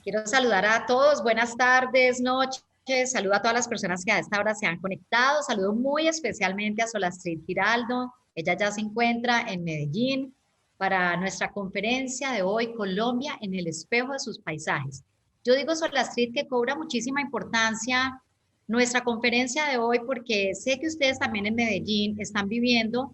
Quiero saludar a todos, buenas tardes, noches, saludo a todas las personas que a esta hora se han conectado, saludo muy especialmente a Solastrid Giraldo, ella ya se encuentra en Medellín para nuestra conferencia de hoy, Colombia en el espejo de sus paisajes. Yo digo Solastrid que cobra muchísima importancia nuestra conferencia de hoy porque sé que ustedes también en Medellín están viviendo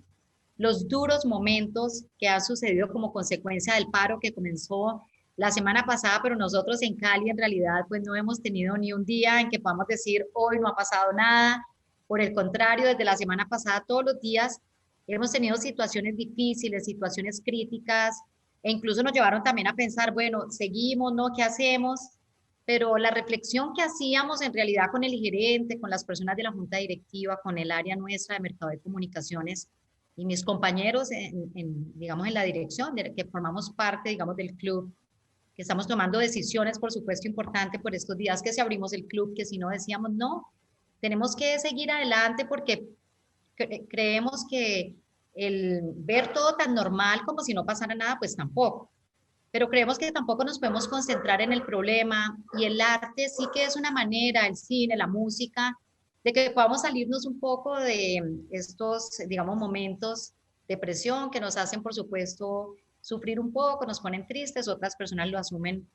los duros momentos que han sucedido como consecuencia del paro que comenzó la semana pasada, pero nosotros en Cali en realidad pues no hemos tenido ni un día en que podamos decir hoy no ha pasado nada. Por el contrario, desde la semana pasada todos los días hemos tenido situaciones difíciles, situaciones críticas e incluso nos llevaron también a pensar, bueno, seguimos, ¿no? ¿Qué hacemos? Pero la reflexión que hacíamos en realidad con el gerente, con las personas de la junta directiva, con el área nuestra de mercado de comunicaciones y mis compañeros digamos, en la dirección, de que formamos parte, digamos, del club, que estamos tomando decisiones, por supuesto, importante por estos días que si abrimos el club, que si no decíamos no, tenemos que seguir adelante porque creemos que el ver todo tan normal como si no pasara nada, pues tampoco. Pero creemos que tampoco nos podemos concentrar en el problema y el arte sí que es una manera, el cine, la música, de que podamos salirnos un poco de estos, digamos, momentos de presión que nos hacen, por supuesto, sufrir un poco, nos ponen tristes, otras personas lo asumen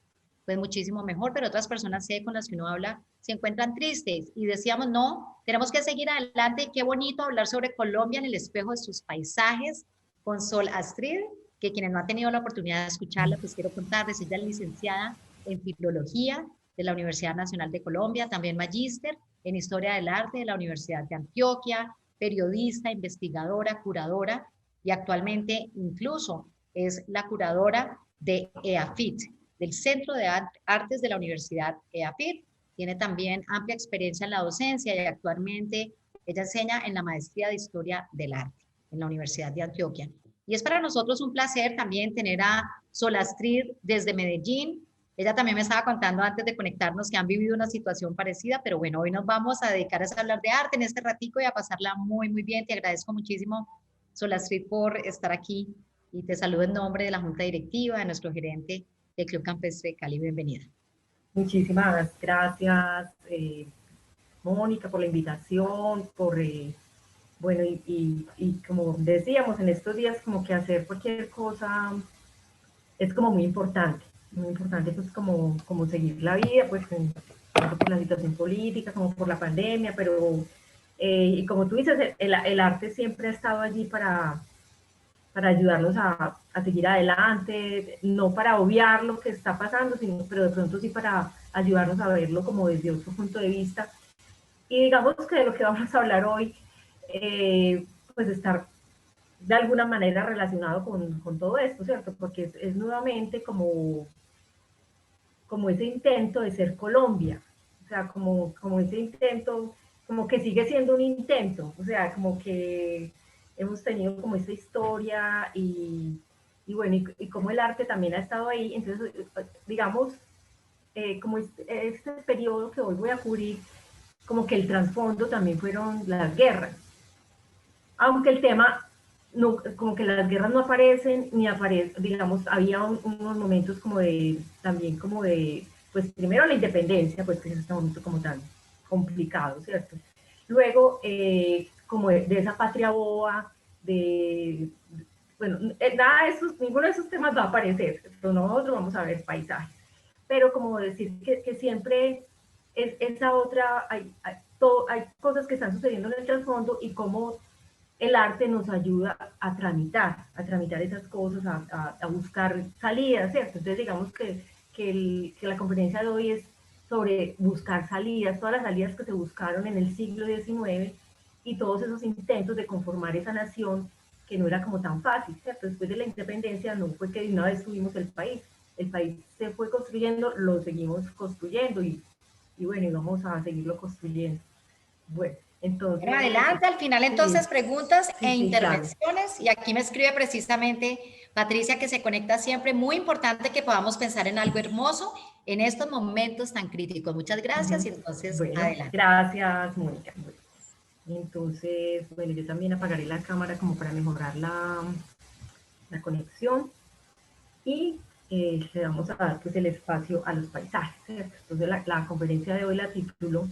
pues muchísimo mejor, pero otras personas sé con las que uno habla se encuentran tristes y decíamos, no, tenemos que seguir adelante y qué bonito hablar sobre Colombia en el espejo de sus paisajes con Sol Astrid, que quienes no han tenido la oportunidad de escucharla, pues quiero contarles, ella es licenciada en Filología de la Universidad Nacional de Colombia, también magíster en Historia del Arte de la Universidad de Antioquia, periodista, investigadora, curadora y actualmente incluso es la curadora de EAFIT, del Centro de Artes de la Universidad EAFIT. Tiene también amplia experiencia en la docencia y actualmente ella enseña en la maestría de Historia del Arte en la Universidad de Antioquia. Y es para nosotros un placer también tener a Solastrid desde Medellín. Ella también me estaba contando antes de conectarnos que han vivido una situación parecida, pero bueno, hoy nos vamos a dedicar a hablar de arte en este ratico y a pasarla muy, muy bien. Te agradezco muchísimo, Solastrid, por estar aquí y te saludo en nombre de la Junta Directiva, de nuestro gerente del Club Campestre de Cali. Bienvenida. Muchísimas gracias, Mónica, por la invitación, bueno, y como decíamos, en estos días como que hacer cualquier cosa es como muy importante pues como seguir la vida, pues tanto por la situación política como por la pandemia, pero y como tú dices, el arte siempre ha estado allí para ayudarnos a seguir adelante, no para obviar lo que está pasando, sino, pero de pronto sí para ayudarnos a verlo como desde otro punto de vista. Y digamos que de lo que vamos a hablar hoy, pues estar de alguna manera relacionado con todo esto, ¿cierto? Porque es nuevamente como ese intento de ser Colombia, o sea, como ese intento, como que sigue siendo un intento, o sea, como que hemos tenido como esta historia y bueno, y como el arte también ha estado ahí, entonces, digamos, como este periodo que hoy voy a cubrir, como que el trasfondo también fueron las guerras, aunque el tema, no, como que las guerras no aparecen, ni aparecen, digamos, había unos momentos como de, también como de, pues primero la independencia, pues que es este momento como tan complicado, ¿cierto? Luego, como de esa patria boba, de, bueno, nada de esos, ninguno de esos temas va a aparecer, pero nosotros vamos a ver paisajes, pero como decir que siempre es esa otra, hay cosas que están sucediendo en el trasfondo y cómo el arte nos ayuda a tramitar esas cosas, a buscar salidas, ¿cierto? Entonces digamos que la conferencia de hoy es sobre buscar salidas, todas las salidas que se buscaron en el siglo XIX y todos esos intentos de conformar esa nación que no era como tan fácil, ¿cierto? Después de la independencia no fue que de una vez tuvimos el país se fue construyendo, lo seguimos construyendo y bueno, y vamos a seguirlo construyendo. Bueno, Bueno, entonces, adelante, al final sí, entonces preguntas e sí, sí, claro. intervenciones y aquí me escribe precisamente Patricia que se conecta siempre. Muy importante que podamos pensar en algo hermoso en estos momentos tan críticos. Muchas gracias y entonces Bueno, adelante. gracias, Mónica. Entonces, bueno, yo también apagaré la cámara como para mejorar la conexión. Y le vamos a dar pues el espacio a los paisajes, ¿cierto? Entonces la conferencia de hoy la titulo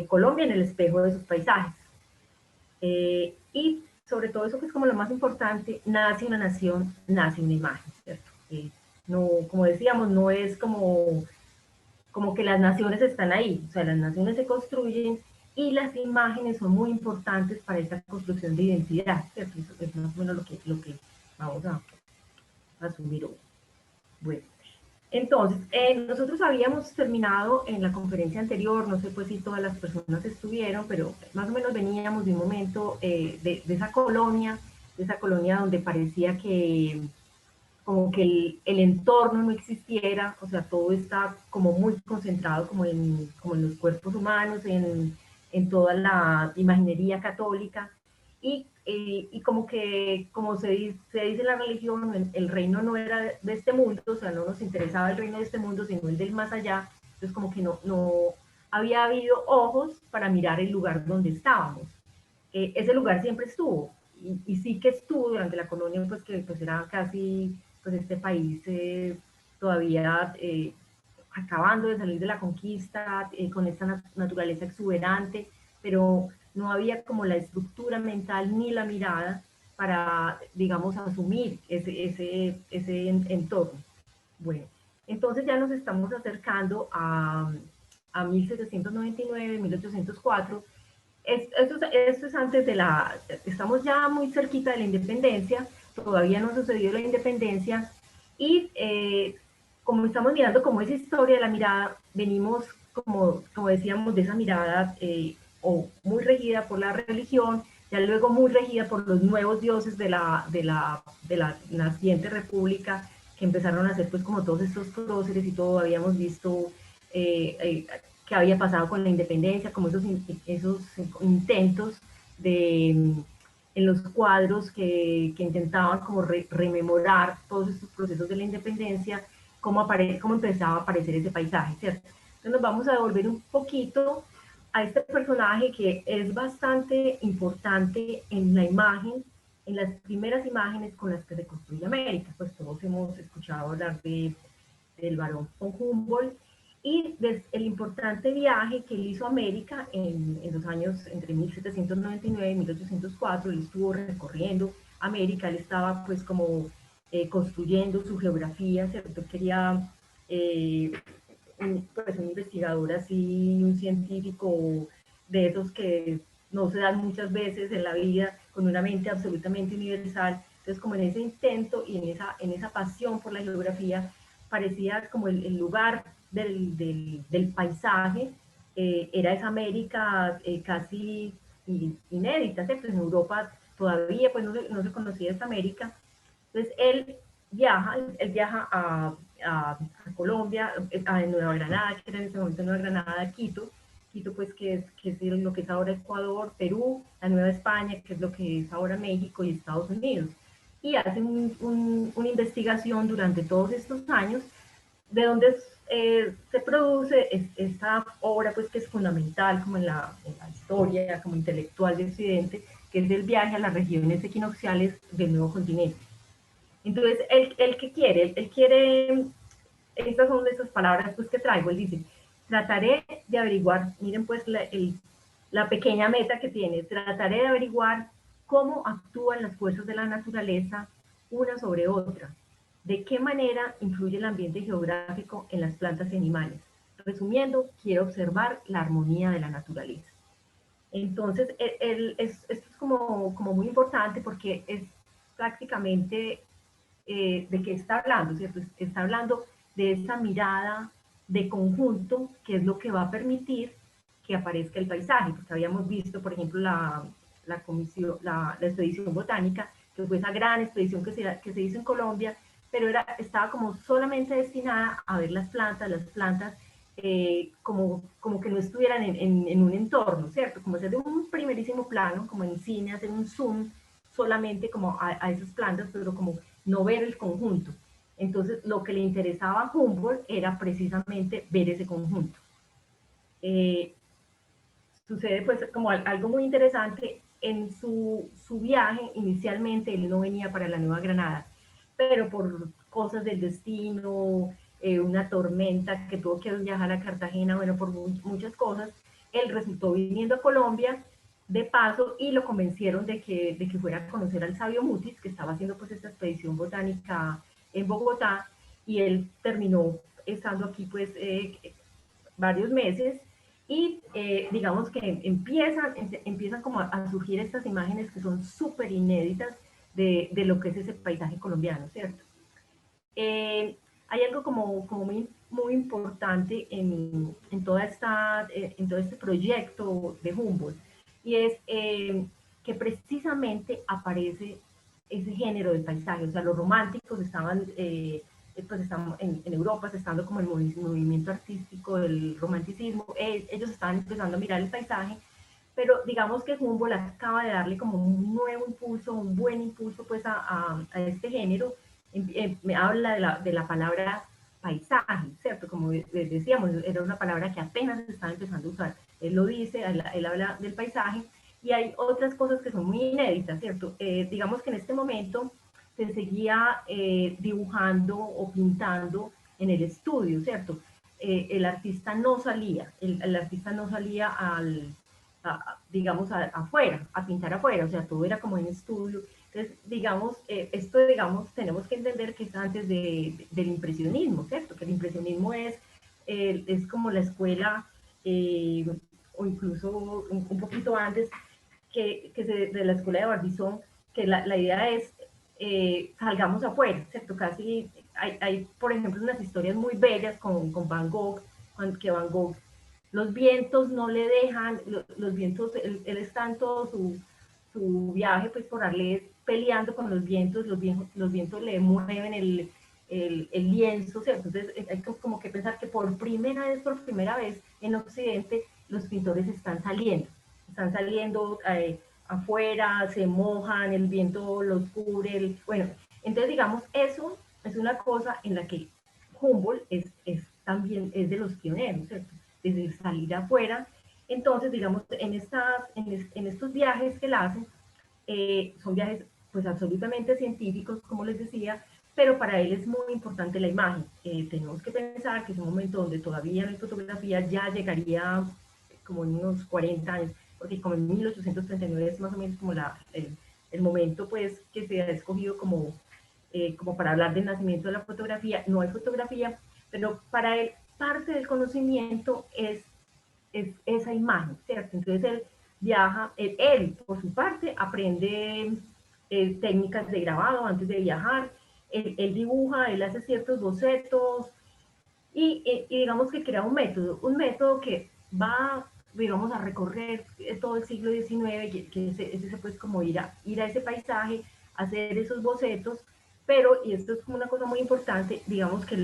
Colombia en el espejo de sus paisajes. Y sobre todo eso que es como lo más importante, nace una nación, nace una imagen, ¿cierto? No, como decíamos, no es como que las naciones están ahí, o sea, las naciones se construyen y las imágenes son muy importantes para esa construcción de identidad, ¿cierto? Eso es más o menos lo que vamos a asumir hoy. Bueno, entonces, nosotros habíamos terminado en la conferencia anterior, no sé pues si todas las personas estuvieron, pero más o menos veníamos de un momento de esa colonia donde parecía que como que el entorno no existiera, o sea, todo está como muy concentrado como en los cuerpos humanos, en toda la imaginería católica, y como que, como se dice en la religión, el reino no era de este mundo, o sea, no nos interesaba el reino de este mundo, sino el del más allá, entonces como que no había habido ojos para mirar el lugar donde estábamos. Ese lugar siempre estuvo, y sí que estuvo durante la colonia, pues que pues era casi, pues este país todavía acabando de salir de la conquista, con esta naturaleza exuberante, pero no había como la estructura mental ni la mirada para, digamos, asumir ese entorno. Bueno, entonces ya nos estamos acercando a 1799, 1804. Esto es antes de estamos ya muy cerquita de la independencia, todavía no ha sucedido la independencia, y como estamos mirando como esa historia de la mirada, venimos, como decíamos, de esa mirada o muy regida por la religión, ya luego muy regida por los nuevos dioses de la naciente república, que empezaron a hacer pues como todos estos próceres y todo, habíamos visto qué había pasado con la independencia, como esos intentos en los cuadros que intentaban como rememorar todos estos procesos de la independencia, cómo empezaba a aparecer ese paisaje, ¿cierto? Entonces nos vamos a devolver un poquito a este personaje que es bastante importante en la imagen, en las primeras imágenes con las que se construye América. Pues todos hemos escuchado hablar del barón von Humboldt, y el importante viaje que él hizo a América en los años entre 1799 y 1804, él estuvo recorriendo América, él estaba pues como construyendo su geografía, ¿cierto? Quería pues un investigador así, un científico de esos que no se dan muchas veces en la vida, con una mente absolutamente universal. Entonces, como en ese intento y en esa pasión por la geografía, parecía como el lugar del paisaje, era esa América casi inédita, ¿cierto? En Europa todavía pues no se conocía esta América. Entonces él viaja a Colombia, a Nueva Granada, que era en ese momento Nueva Granada, Quito pues que es lo que es ahora Ecuador, Perú, la Nueva España, que es lo que es ahora México y Estados Unidos. Y hacen una investigación durante todos estos años de donde se produce esta obra pues que es fundamental como en la historia como intelectual de Occidente, que es el viaje a las regiones equinocciales del nuevo continente. Entonces, ¿él qué quiere? Él quiere, estas son esas palabras pues, que traigo, él dice, trataré de averiguar, miren pues la pequeña meta que tiene, trataré de averiguar cómo actúan las fuerzas de la naturaleza una sobre otra, de qué manera influye el ambiente geográfico en las plantas y animales. Resumiendo, quiero observar la armonía de la naturaleza. Entonces, esto es como muy importante porque es prácticamente de qué está hablando, ¿cierto? Está hablando de esa mirada de conjunto que es lo que va a permitir que aparezca el paisaje, porque habíamos visto, por ejemplo, la expedición botánica, que fue esa gran expedición que se hizo en Colombia, pero estaba como solamente destinada a ver las plantas como que no estuvieran en un entorno, ¿cierto? Como hacer de un primerísimo plano, como en cine, hacer un zoom solamente como a esas plantas, pero como no ver el conjunto. Entonces, lo que le interesaba a Humboldt era precisamente ver ese conjunto. Eh, Sucede pues como algo muy interesante, en su viaje inicialmente él no venía para la Nueva Granada, pero cosas del destino, una tormenta que tuvo que viajar a Cartagena, bueno, por muchas cosas, él resultó viniendo a Colombia de paso y lo convencieron de que fuera a conocer al sabio Mutis, que estaba haciendo pues esta expedición botánica en Bogotá, y él terminó estando aquí pues varios meses y digamos que empiezan como a surgir estas imágenes que son súper inéditas de lo que es ese paisaje colombiano, ¿cierto? Hay algo como muy importante en todo este proyecto de Humboldt, y es que precisamente aparece ese género del paisaje, o sea, los románticos estaban, pues estaban en Europa, estando como el movimiento artístico del romanticismo, ellos estaban empezando a mirar el paisaje, pero digamos que Humboldt acaba de darle como un nuevo impulso, un buen impulso pues a este género. Me habla de la palabra paisaje, ¿cierto? Como decíamos, era una palabra que apenas se estaba empezando a usar. Él lo dice, él habla del paisaje, y hay otras cosas que son muy inéditas, ¿cierto? Digamos que en este momento se seguía dibujando o pintando en el estudio, ¿cierto? El artista no salía, el artista no salía digamos, afuera, a pintar afuera, o sea, todo era como en estudio. Entonces, digamos, digamos, tenemos que entender que es antes del impresionismo, ¿cierto? Que el impresionismo es como la escuela, o incluso un poquito antes, de la escuela de Barbizon, que la idea es salgamos afuera, ¿cierto? Casi hay, por ejemplo, unas historias muy bellas con Van Gogh, que Van Gogh, los vientos no le dejan, los vientos, él está en todo su viaje, pues por darle peleando con los vientos le mueven el lienzo, ¿cierto? Entonces hay como que pensar que por primera vez en Occidente los pintores están saliendo afuera, se mojan, el viento los cubre, bueno, entonces digamos, eso es una cosa en la que Humboldt también es de los pioneros, ¿cierto? Desde salir afuera. Entonces, digamos, en estos viajes que él hace, son viajes pues absolutamente científicos, como les decía, pero para él es muy importante la imagen. Tenemos que pensar que es un momento donde todavía la fotografía ya llegaría como en unos 40 años, porque como en 1839 es más o menos como el momento pues que se ha escogido como para hablar del nacimiento de la fotografía. No hay fotografía, pero para él parte del conocimiento es esa imagen, ¿cierto? Entonces él viaja, él por su parte aprende técnicas de grabado antes de viajar, él dibuja, él hace ciertos bocetos y digamos que crea un método que va, digamos, a recorrer todo el siglo XIX, que es ese pues como ir a ese paisaje, hacer esos bocetos, pero, y esto es como una cosa muy importante, digamos que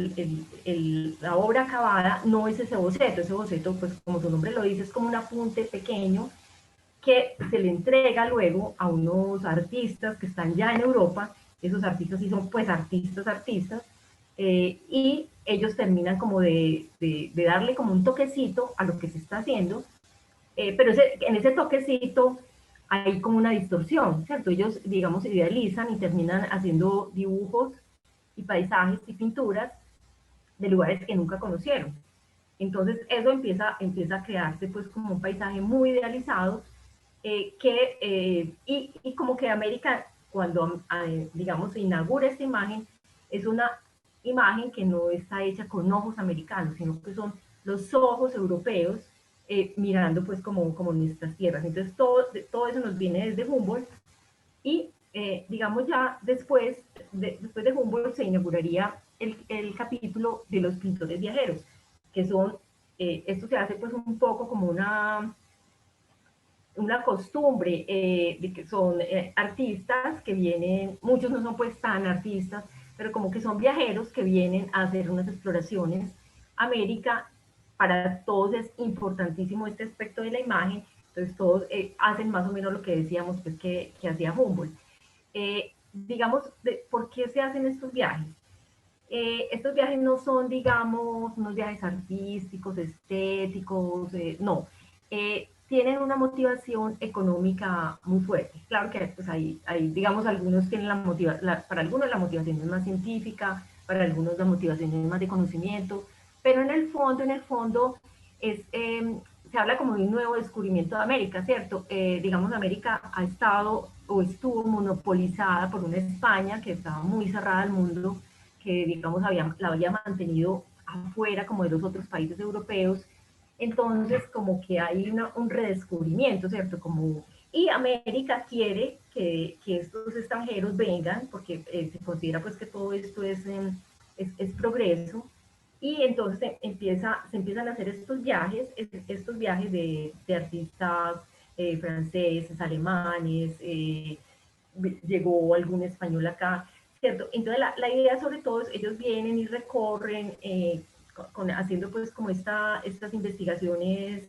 la obra acabada no es ese boceto pues como su nombre lo dice, es como un apunte pequeño que se le entrega luego a unos artistas que están ya en Europa, esos artistas sí son pues artistas, y ellos terminan como de darle como un toquecito a lo que se está haciendo, pero en ese toquecito hay como una distorsión, ¿cierto? Ellos, digamos, idealizan y terminan haciendo dibujos y paisajes y pinturas de lugares que nunca conocieron. Entonces eso empieza a crearse pues como un paisaje muy idealizado, y como que América, cuando digamos se inaugura esta imagen, es una imagen que no está hecha con ojos americanos, sino que son los ojos europeos mirando pues como nuestras tierras. Entonces todo eso nos viene desde Humboldt, y digamos ya después de Humboldt se inauguraría el capítulo de los pintores viajeros, que son, esto se hace pues un poco como una costumbre, de que son artistas que vienen, muchos no son pues tan artistas, pero como que son viajeros que vienen a hacer unas exploraciones a América. Para todos es importantísimo este aspecto de la imagen, entonces todos hacen más o menos lo que decíamos pues que hacía Humboldt. Digamos, ¿por qué se hacen estos viajes? Estos viajes no son, digamos, unos viajes artísticos, estéticos, no. Tienen una motivación económica muy fuerte. Claro que pues, hay digamos, algunos tienen para algunos la motivación es más científica, para algunos la motivación es más de conocimiento, pero en el fondo es, se habla como de un nuevo descubrimiento de América, ¿cierto? Digamos, América ha estado o estuvo monopolizada por una España que estaba muy cerrada al mundo, que digamos la había mantenido afuera como de los otros países europeos. Entonces como que hay un redescubrimiento, ¿cierto? Como, y América quiere que estos extranjeros vengan, porque se considera pues que todo esto es progreso, y entonces se empiezan a hacer estos viajes de artistas franceses, alemanes, llegó algún español acá, ¿cierto? Entonces la idea sobre todo es ellos vienen y recorren haciendo pues como estas investigaciones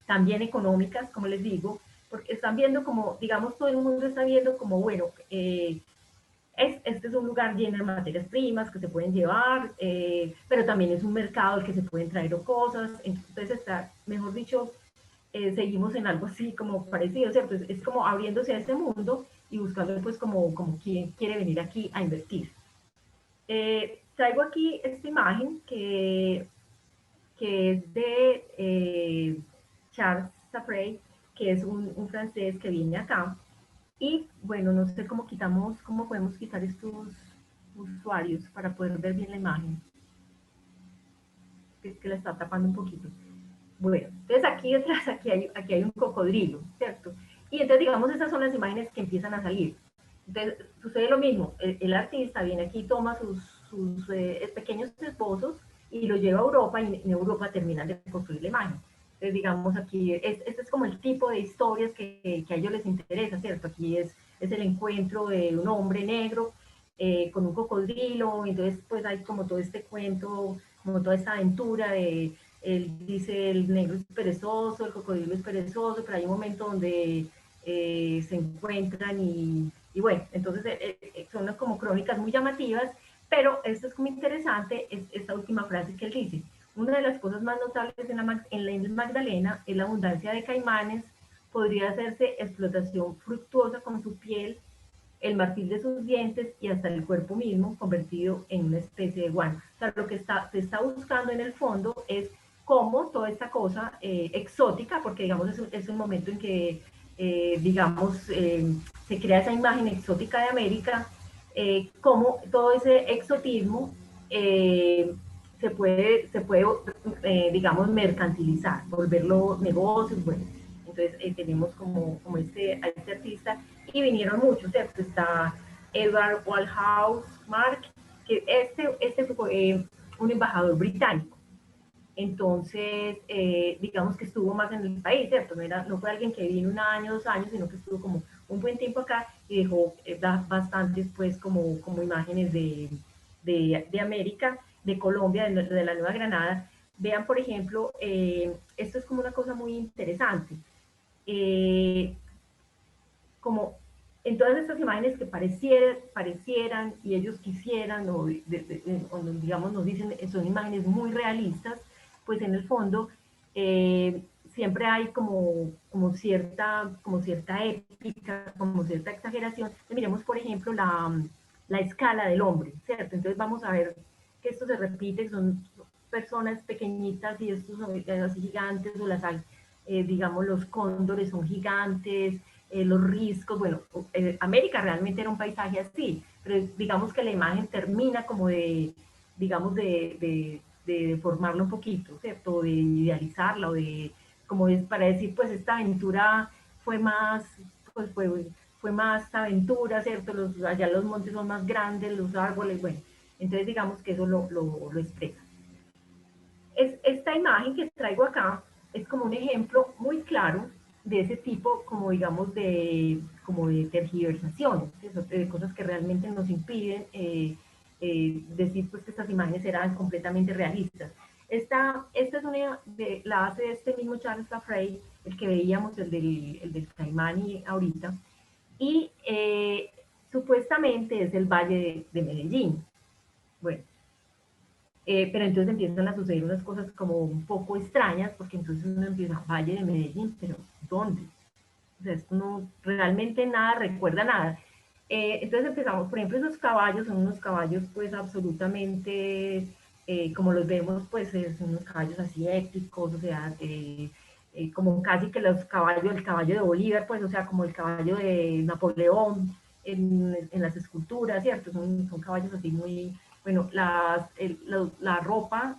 también económicas, como les digo, porque están viendo como, digamos, todo el mundo está viendo como, bueno, este es un lugar lleno de materias primas que se pueden llevar, pero también es un mercado al que se pueden traer cosas, entonces está, mejor dicho, seguimos en algo así como parecido, ¿cierto? Es como abriéndose a este mundo y buscando pues como quién quiere venir aquí a invertir. Traigo aquí esta imagen que es de Charles Safrey, que es un francés que viene acá. Y bueno, no sé cómo podemos quitar estos usuarios para poder ver bien la imagen, que es que la está tapando un poquito. Bueno, entonces aquí detrás, aquí hay un cocodrilo, ¿cierto? Y entonces, digamos, esas son las imágenes que empiezan a salir. Entonces, sucede lo mismo, el artista viene aquí, toma sus pequeños esbozos y los lleva a Europa y en Europa terminan de construir la imagen. Entonces, digamos, aquí, este es como el tipo de historias que a ellos les interesa, ¿cierto? Aquí es el encuentro de un hombre negro con un cocodrilo, entonces pues hay como todo este cuento, como toda esta aventura de él dice el negro es perezoso, el cocodrilo es perezoso, pero hay un momento donde se encuentran y bueno, entonces son unas como crónicas muy llamativas, pero esto es como interesante, es esta última frase que él dice. Una de las cosas más notables en la isla Magdalena es la abundancia de caimanes, podría hacerse explotación fructuosa con su piel, el marfil de sus dientes y hasta el cuerpo mismo convertido en una especie de guano. O sea, lo que se está buscando en el fondo es cómo toda esta cosa exótica, porque digamos es un momento en que, digamos, se crea esa imagen exótica de América, cómo todo ese exotismo se puede digamos, mercantilizar, volverlo negocio, bueno. Entonces tenemos como a este artista y vinieron muchos, ¿cierto? Está Edward Walhouse Mark, que este fue un embajador británico. Entonces, digamos que estuvo más en el país, ¿cierto? No fue alguien que vino un año, 2 años, sino que estuvo como un buen tiempo acá y dejó bastantes, pues, como imágenes de América, de Colombia, de la Nueva Granada. Vean, por ejemplo, esto es como una cosa muy interesante. Como en todas estas imágenes que parecieran y ellos quisieran, o digamos nos dicen, son imágenes muy realistas, pues en el fondo siempre hay como cierta épica, como cierta exageración. Miremos, por ejemplo, la escala del hombre, ¿cierto? Entonces vamos a ver que esto se repite, son personas pequeñitas y estos son así gigantes, o digamos, los cóndores son gigantes, los riscos, bueno, América realmente era un paisaje así, pero digamos que la imagen termina como digamos, de deformarla un poquito, ¿cierto? De idealizarla, o como es para decir, pues esta aventura fue más, pues fue más aventura, ¿cierto? Allá los montes son más grandes, los árboles, bueno, entonces digamos que eso lo expresa. Esta imagen que traigo acá es como un ejemplo muy claro de ese tipo, como digamos, como de tergiversaciones, de cosas que realmente nos impiden decir pues, que estas imágenes eran completamente realistas. Esta es la hace este mismo Charles Lafray, el que veíamos, el del Caimán ahorita, y supuestamente es el Valle de Medellín. Bueno, pero entonces empiezan a suceder unas cosas como un poco extrañas, porque entonces uno empieza, Valle de Medellín, pero ¿dónde? O sea, esto no, realmente nada recuerda nada. Entonces empezamos, por ejemplo, esos caballos son unos caballos pues absolutamente, como los vemos, pues son unos caballos así épicos, o sea, como casi que los caballos, el caballo de Bolívar, pues, o sea, como el caballo de Napoleón en las esculturas, ¿cierto? Son caballos así muy, bueno, la ropa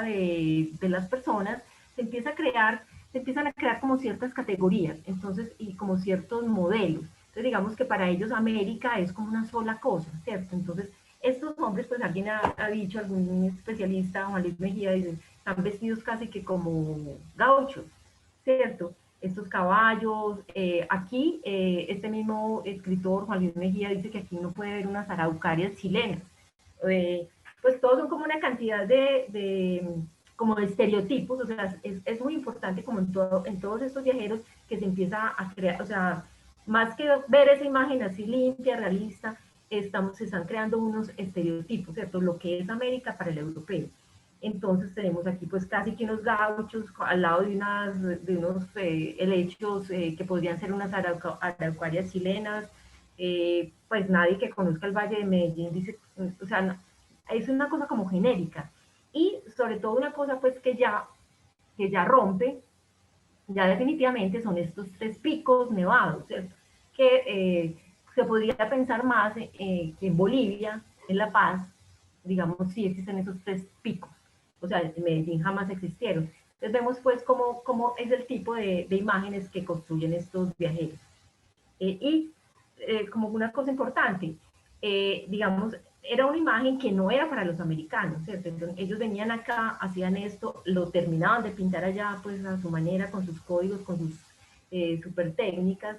de las personas se empieza a crear, se empiezan a crear como ciertas categorías, entonces, y como ciertos modelos. Entonces, digamos que para ellos América es como una sola cosa, ¿cierto? Entonces, estos hombres, pues alguien ha dicho, algún especialista, Juan Luis Mejía, dice, están vestidos casi que como gauchos, ¿cierto? Estos caballos, aquí este mismo escritor, Juan Luis Mejía, dice que aquí uno puede ver unas araucarias chilenas. Pues todos son como una cantidad como de estereotipos, o sea, es muy importante como en todos estos viajeros que se empieza a crear, o sea, más que ver esa imagen así limpia, realista, se están creando unos estereotipos, ¿cierto? Lo que es América para el europeo. Entonces tenemos aquí pues casi que unos gauchos al lado de unos helechos que podrían ser unas araucarias chilenas, pues nadie que conozca el Valle de Medellín dice, o sea, es una cosa como genérica. Y sobre todo una cosa pues que ya rompe, ya definitivamente son estos tres picos nevados, ¿cierto? Que se podría pensar más que en Bolivia, en La Paz, digamos, sí existen esos tres picos. O sea, en Medellín jamás existieron. Entonces vemos pues cómo es el tipo de imágenes que construyen estos viajeros. Y como una cosa importante, digamos, era una imagen que no era para los americanos, ¿cierto? Entonces, ellos venían acá, hacían esto, lo terminaban de pintar allá, pues a su manera, con sus códigos, con sus super técnicas,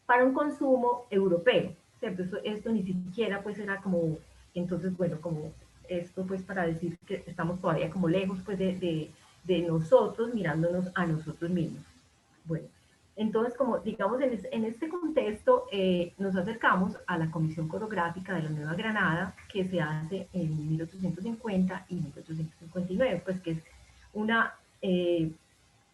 para un consumo europeo, ¿cierto? Esto ni siquiera pues era como, entonces, bueno, como esto pues para decir que estamos todavía como lejos pues de nosotros mirándonos a nosotros mismos. Bueno, entonces, como digamos, en este contexto nos acercamos a la Comisión Coreográfica de la Nueva Granada, que se hace en 1850 y 1859, pues que es una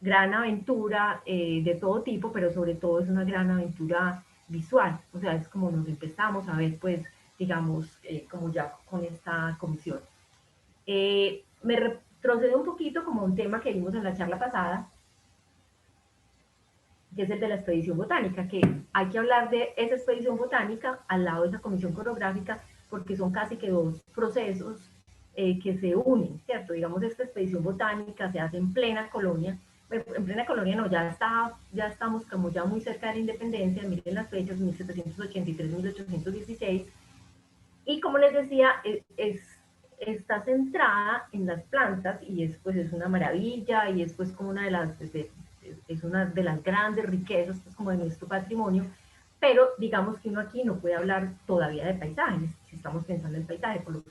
gran aventura de todo tipo, pero sobre todo es una gran aventura visual, o sea, es como nos empezamos a ver, pues, digamos, como ya con esta comisión. Me retrocedo un poquito como un tema que vimos en la charla pasada, que es el de la expedición botánica, que hay que hablar de esa expedición botánica al lado de esa comisión coreográfica, porque son casi que dos procesos que se unen, ¿cierto? Digamos, esta expedición botánica se hace en plena colonia, en plena colonia no, ya estamos como ya muy cerca de la independencia, miren las fechas, 1783-1816, y como les decía, está centrada en las plantas y pues es una maravilla y es pues como una de las, es una de las grandes riquezas pues, como de nuestro patrimonio, pero digamos que uno aquí no puede hablar todavía de paisajes, si estamos pensando en paisaje, por lo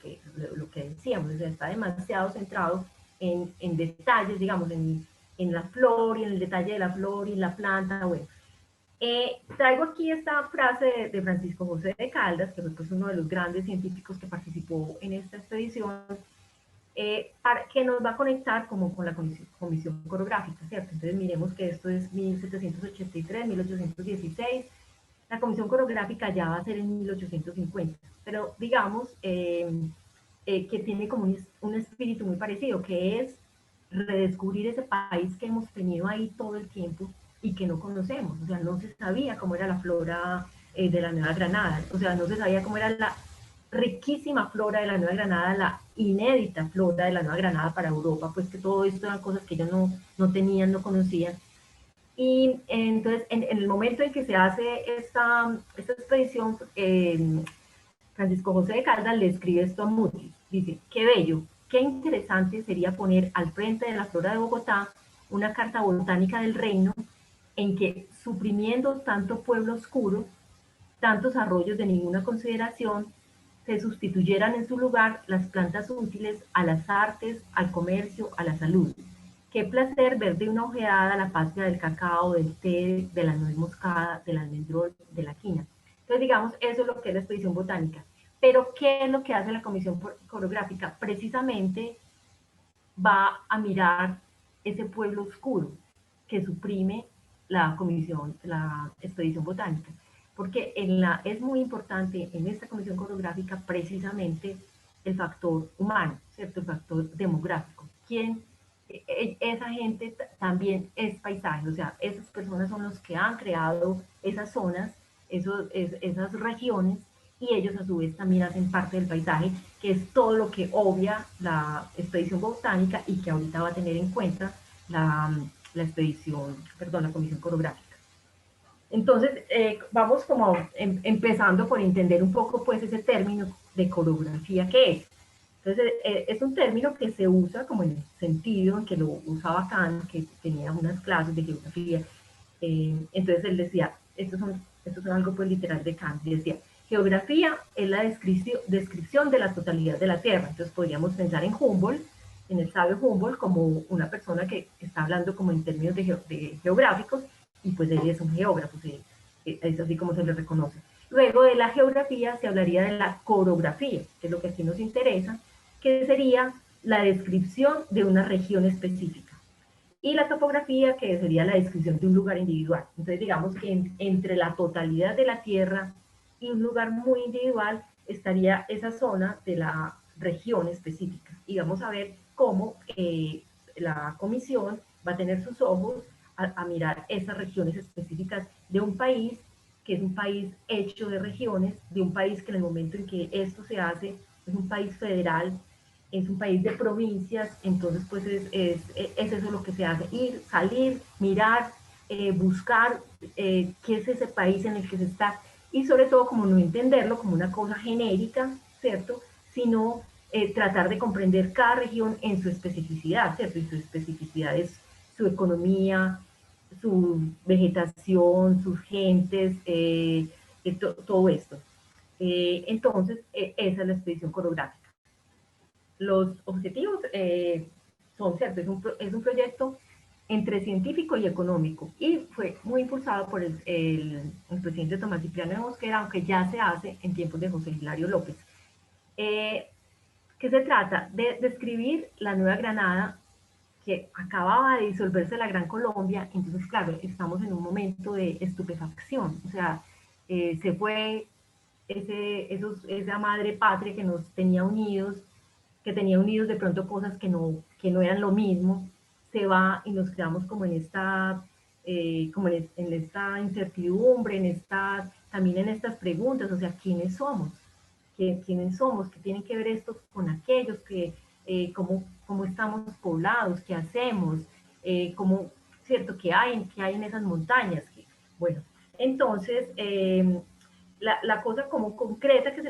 que decíamos, o sea, está demasiado centrado en detalles, digamos, en la flor y en el detalle de la flor y la planta, bueno, traigo aquí esta frase de Francisco José de Caldas, que fue pues, uno de los grandes científicos que participó en esta expedición, que nos va a conectar como con la comisión coreográfica, ¿cierto? Entonces miremos que esto es 1783, 1816, la comisión coreográfica ya va a ser en 1850, pero digamos que tiene como un espíritu muy parecido, que es redescubrir ese país que hemos tenido ahí todo el tiempo y que no conocemos, o sea, no se sabía cómo era la flora de la Nueva Granada, o sea, no se sabía cómo era la riquísima flora de la Nueva Granada, la inédita flora de la Nueva Granada para Europa, pues que todo esto eran cosas que ellos no tenían, no conocían. Y entonces, en el momento en que se hace esta expedición, Francisco José de Caldas le escribe esto a Mutis. Dice, qué bello, qué interesante sería poner al frente de la flora de Bogotá una carta botánica del reino en que, suprimiendo tanto pueblo oscuro, tantos arroyos de ninguna consideración, se sustituyeran en su lugar las plantas útiles a las artes, al comercio, a la salud. Qué placer ver de una ojeada la patria del cacao, del té, de la nuez moscada, del almendrol, de la quina. Entonces, digamos, eso es lo que es la expedición botánica. Pero, ¿qué es lo que hace la comisión coreográfica? Precisamente va a mirar ese pueblo oscuro que suprime la comisión, la expedición botánica. porque es muy importante en esta comisión coreográfica precisamente el factor humano, ¿cierto? El factor demográfico. Esa gente también es paisaje, o sea, esas personas son los que han creado esas zonas, esas regiones, y ellos a su vez también hacen parte del paisaje, que es todo lo que obvia la expedición botánica y que ahorita va a tener en cuenta la expedición, perdón, la comisión coreográfica. Entonces, vamos como empezando por entender un poco pues ese término de coreografía, ¿qué es? Entonces, es un término que se usa como en el sentido en que lo usaba Kant, que tenía unas clases de geografía. Entonces, él decía, esto es algo pues literal de Kant, y decía, geografía es la descripción de la totalidad de la Tierra. Entonces, podríamos pensar en Humboldt, en el sabio Humboldt, como una persona que está hablando como en términos de geográficos, y pues él es un geógrafo, es así como se le reconoce. Luego de la geografía se hablaría de la coreografía, que es lo que aquí nos interesa, que sería la descripción de una región específica. Y la topografía, que sería la descripción de un lugar individual. Entonces, digamos que entre la totalidad de la Tierra y un lugar muy individual estaría esa zona de la región específica. Y vamos a ver cómo la comisión va a tener sus ojos a mirar esas regiones específicas de un país que es un país hecho de regiones, de un país que en el momento en que esto se hace es un país federal, es un país de provincias, entonces pues es eso lo que se hace, ir, salir, mirar, buscar qué es ese país en el que se está, y sobre todo como no entenderlo como una cosa genérica, ¿cierto? Sino tratar de comprender cada región en su especificidad, ¿cierto? Y su especificidad es su economía, su vegetación, sus gentes, todo esto. Entonces, esa es la expedición coreográfica. Los objetivos son, ¿cierto? Es un proyecto entre científico y económico, y fue muy impulsado por el presidente Tomás Cipriano de Mosquera, aunque ya se hace en tiempos de José Hilario López. ¿Qué se trata? De describir la Nueva Granada, que acababa de disolverse la Gran Colombia. Entonces, claro, estamos en un momento de estupefacción, o sea, se fue esa madre patria que nos tenía unidos, que tenía unidos de pronto cosas que no eran lo mismo, se va y nos quedamos como en esta, como en esta incertidumbre, también en estas preguntas, o sea, ¿quiénes somos? ¿Quiénes somos? ¿Qué tienen que ver esto con aquellos? ¿Cómo estamos poblados? ¿Qué hacemos? ¿Cierto? ¿Qué hay en esas montañas? Bueno, entonces, la cosa como concreta que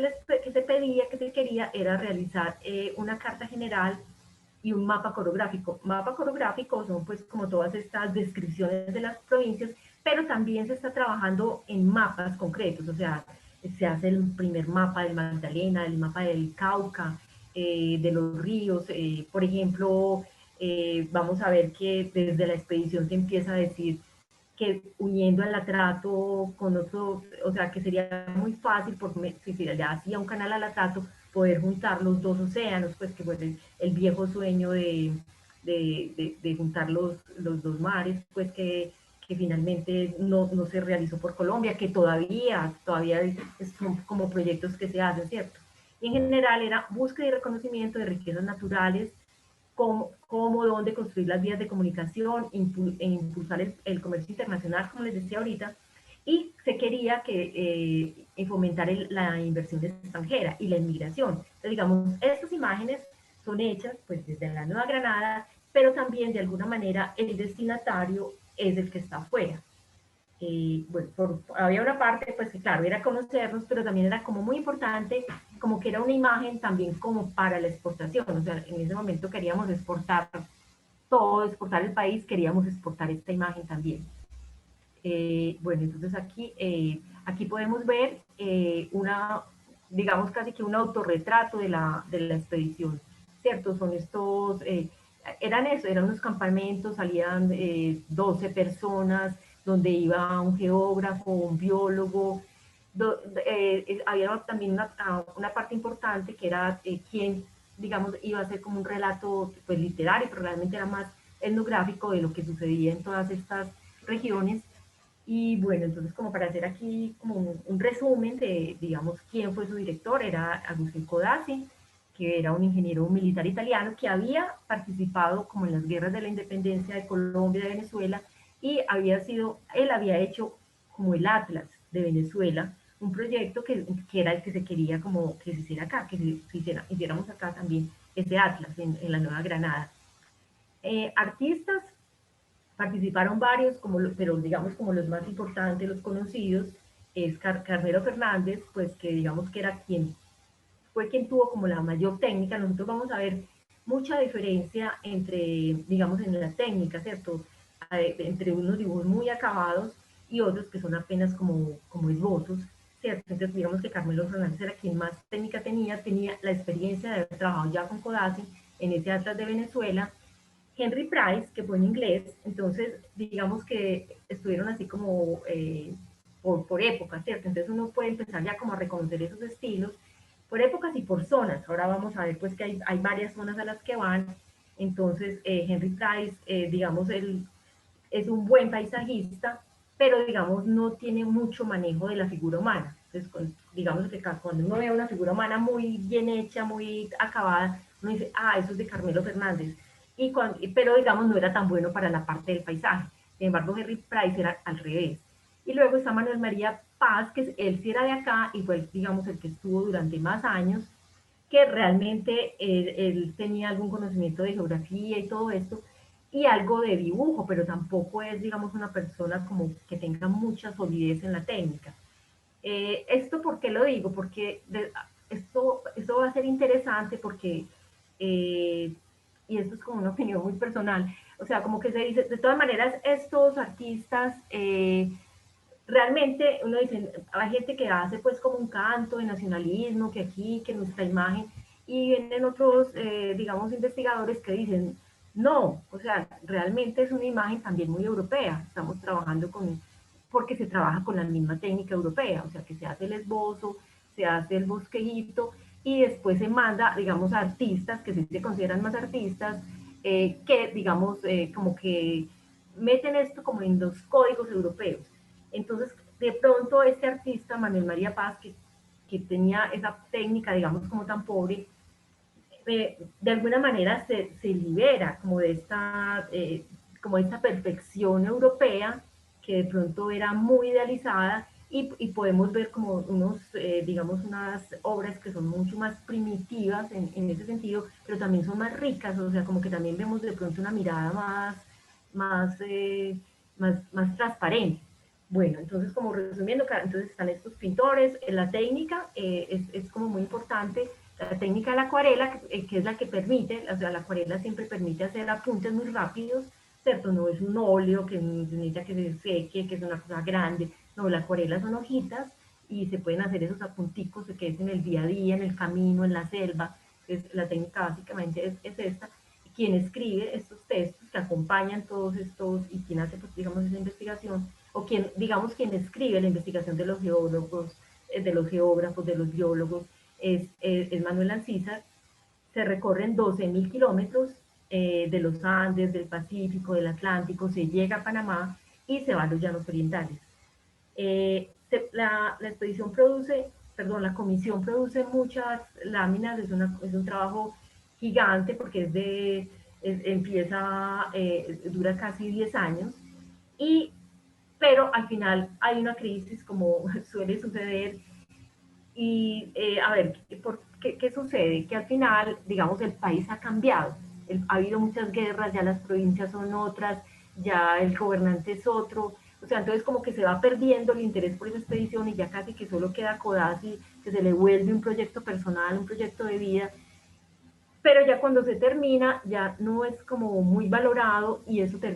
se pedía, que se quería, era realizar una carta general y un mapa coreográfico. Mapa coreográfico son pues como todas estas descripciones de las provincias, pero también se está trabajando en mapas concretos, o sea, se hace el primer mapa del Magdalena, el mapa del Cauca, de los ríos, por ejemplo, vamos a ver que desde la expedición se empieza a decir que uniendo el Atrato con otro, o sea, que sería muy fácil, porque si se ya hacía un canal al Atrato, poder juntar los dos océanos, pues que fue el viejo sueño de juntar los dos mares, pues que finalmente no se realizó por Colombia, que todavía son como proyectos que se hacen, ¿cierto? Y en general era búsqueda y reconocimiento de riquezas naturales, dónde construir las vías de comunicación, impulsar el comercio internacional, como les decía ahorita, y se quería fomentar la inversión extranjera y la inmigración. Entonces, digamos, estas imágenes son hechas pues desde la Nueva Granada, pero también de alguna manera el destinatario es el que está afuera. Bueno, había una parte, pues que claro, era conocernos, pero también era como muy importante, como que era una imagen también como para la exportación, o sea, en ese momento queríamos exportar todo, exportar el país, queríamos exportar esta imagen también. Bueno, entonces aquí podemos ver digamos casi que un autorretrato de la expedición, ¿cierto? Son eran unos campamentos, salían 12 personas, donde iba un geógrafo, un biólogo, había también una parte importante que era quien, digamos, iba a ser como un relato pues, literario, pero realmente era más etnográfico de lo que sucedía en todas estas regiones. Y bueno, entonces como para hacer aquí como un resumen de, digamos, quién fue su director, era Agustín Codazzi, que era un ingeniero militar italiano que había participado como en las guerras de la independencia de Colombia y de Venezuela, y él había hecho como el Atlas de Venezuela, un proyecto que era el que se quería como que se hiciera acá, que hiciéramos acá también ese Atlas en la Nueva Granada. Artistas, participaron varios, pero digamos como los más importantes, los conocidos, es Carmelo Fernández, pues que digamos que era fue quien tuvo como la mayor técnica. Nosotros vamos a ver mucha diferencia entre, digamos, en la técnica, ¿cierto? Entre unos dibujos muy acabados y otros que son apenas como esbozos, ¿cierto? Entonces, digamos que Carmelo Fernández era quien más técnica tenía la experiencia de haber trabajado ya con Codazzi en ese Atlas de Venezuela. Henry Price, que fue en inglés, entonces digamos que estuvieron así como por épocas, ¿cierto? Entonces uno puede empezar ya como a reconocer esos estilos por épocas y por zonas. Ahora vamos a ver pues que hay varias zonas a las que van. Entonces Henry Price, digamos, él es un buen paisajista, pero digamos no tiene mucho manejo de la figura humana. Entonces, digamos que cuando uno ve una figura humana muy bien hecha, muy acabada, uno dice, ah, eso es de Carmelo Fernández. Pero digamos no era tan bueno para la parte del paisaje. Sin embargo, Henry Price era al revés. Y luego está Manuel María Paz, que él sí era de acá y fue, digamos, el que estuvo durante más años, que realmente él tenía algún conocimiento de geografía y todo esto, y algo de dibujo, pero tampoco es, digamos, una persona como que tenga mucha solidez en la técnica. ¿Esto por qué lo digo? Porque esto va a ser interesante porque, eh, y esto es como una opinión muy personal, o sea, como que se dice, de todas maneras, estos artistas, realmente uno dice, hay gente que hace pues como un canto de nacionalismo, que aquí, que nuestra imagen, y vienen otros, digamos, investigadores que dicen, no, o sea, realmente es una imagen también muy europea, estamos trabajando porque se trabaja con la misma técnica europea, o sea, que se hace el esbozo, se hace el bosquejito, y después se manda, digamos, a artistas, que sí se consideran más artistas, que, digamos, como que meten esto como en los códigos europeos. Entonces, de pronto este artista, Manuel María Paz, que tenía esa técnica, digamos, como tan pobre, de alguna manera se libera como de esta perfección europea que de pronto era muy idealizada y podemos ver como digamos, unas obras que son mucho más primitivas en ese sentido, pero también son más ricas, o sea, como que también vemos de pronto una mirada más, más transparente. Bueno, entonces como resumiendo, entonces están estos pintores, la técnica es como muy importante, la técnica de la acuarela, que es la que permite, o sea, la acuarela siempre permite hacer apuntes muy rápidos, ¿cierto? No es un óleo que necesita que se seque, que es una cosa grande, no, la acuarela son hojitas y se pueden hacer esos apunticos que es en el día a día, en el camino, en la selva, la técnica básicamente es esta. Quien escribe estos textos que acompañan todos estos y quien hace, pues, digamos, esa investigación, o quien, digamos, quien escribe la investigación de los geólogos, de los geógrafos, de los biólogos, es Manuel Ancísar. Se recorren 12.000 kilómetros de los Andes, del Pacífico, del Atlántico, se llega a Panamá y se va a los llanos orientales. La expedición produce, perdón, la comisión produce muchas láminas, es un trabajo gigante porque dura casi 10 años, y, pero al final hay una crisis como suele suceder. Y a ver, ¿qué sucede? Que al final, digamos, el país ha cambiado. Ha habido muchas guerras, ya las provincias son otras, ya el gobernante es otro. O sea, entonces como que se va perdiendo el interés por esa expedición y ya casi que solo queda Codazzi, que se le vuelve un proyecto personal, un proyecto de vida, pero ya cuando se termina ya no es como muy valorado y eso se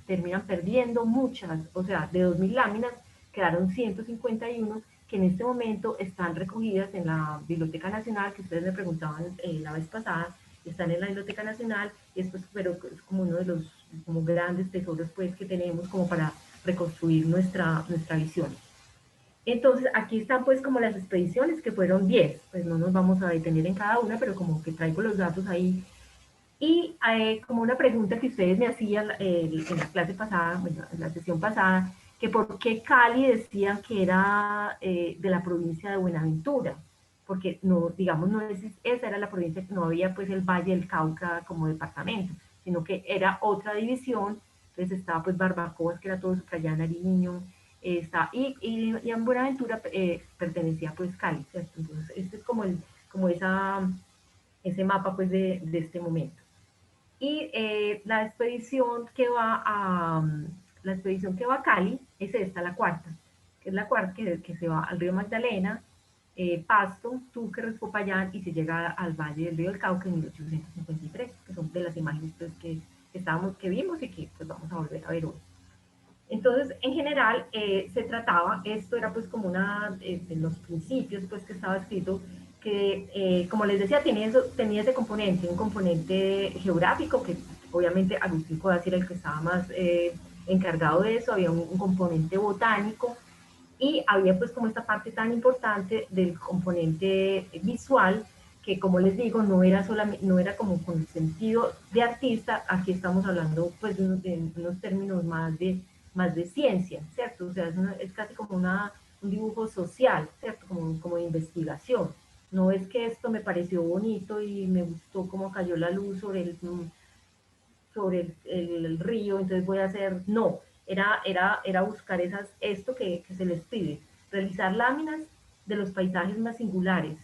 terminan perdiendo muchas, o sea, de 2.000 láminas quedaron 151 que en este momento están recogidas en la Biblioteca Nacional, que ustedes me preguntaban la vez pasada, están en la Biblioteca Nacional, y esto pero es como uno de los como grandes tesoros pues que tenemos como para reconstruir nuestra visión. Entonces, aquí están pues como las expediciones, que fueron 10, pues no nos vamos a detener en cada una, pero como que traigo los datos ahí. Y como una pregunta que ustedes me hacían en la clase pasada, bueno, en la sesión pasada, que por qué Cali decían que era de la provincia de Buenaventura, porque no, digamos, no es, esa era la provincia que no había pues el Valle del Cauca como departamento, sino que era otra división. Entonces estaba pues Barbacoas, que era todo eso, allá Nariño, y en Buenaventura pertenecía pues Cali, ¿cierto? Entonces este es como, como ese mapa pues de este momento. Y la expedición que va a Cali es esta, la cuarta, que es la cuarta que se va al río Magdalena, Pasto, Túquerres, Popayán, y se llega al Valle del Río del Cauca en 1853, que son de las imágenes pues, que vimos y que pues, vamos a volver a ver hoy. Entonces, en general, se trataba, esto era pues como una de los principios pues que estaba escrito, que como les decía, tenía ese componente, un componente geográfico, que obviamente Agustín Codazzi era el que estaba más encargado de eso, había un componente botánico, y había pues como esta parte tan importante del componente visual, que como les digo, no era como con el sentido de artista, aquí estamos hablando pues de unos términos más de ciencia, ¿cierto? O sea, es casi como un dibujo social, ¿cierto? Como de investigación. No es que esto me pareció bonito y me gustó cómo cayó la luz sobre el río, entonces voy a hacer, no, era buscar esto que se les pide, realizar láminas de los paisajes más singulares,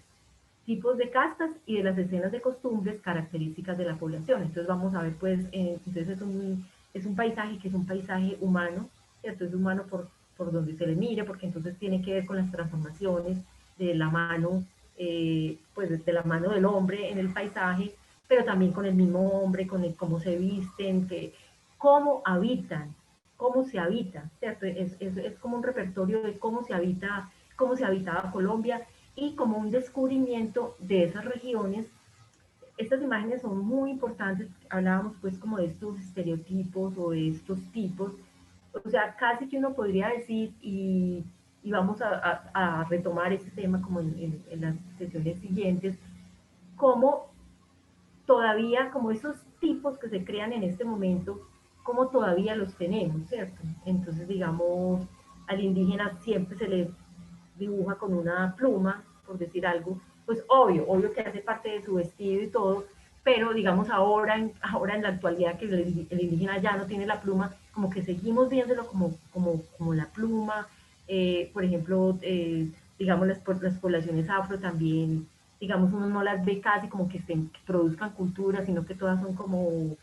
tipos de castas y de las escenas de costumbres características de la población. Entonces vamos a ver, pues, entonces es un paisaje que es un paisaje humano, ¿cierto? Es humano por donde se le mire, porque entonces tiene que ver con las transformaciones de la mano, pues de la mano del hombre en el paisaje, pero también con el mismo hombre, con el cómo se visten, cómo habitan, cómo se habita, ¿cierto? Es como un repertorio de cómo se habitaba Colombia y como un descubrimiento de esas regiones. Estas imágenes son muy importantes, hablábamos pues como de estos estereotipos o de estos tipos, o sea, casi que uno podría decir, y vamos a retomar este tema como en las sesiones siguientes, como todavía, como esos tipos que se crean en este momento, como todavía los tenemos, ¿cierto? Entonces, digamos, al indígena siempre se le dibuja con una pluma, por decir algo, pues obvio que hace parte de su vestido y todo, pero digamos ahora en la actualidad que el indígena ya no tiene la pluma, como que seguimos viéndolo como la pluma, por ejemplo, digamos las poblaciones afro también, digamos uno no las ve casi como que produzcan cultura, sino que todas son como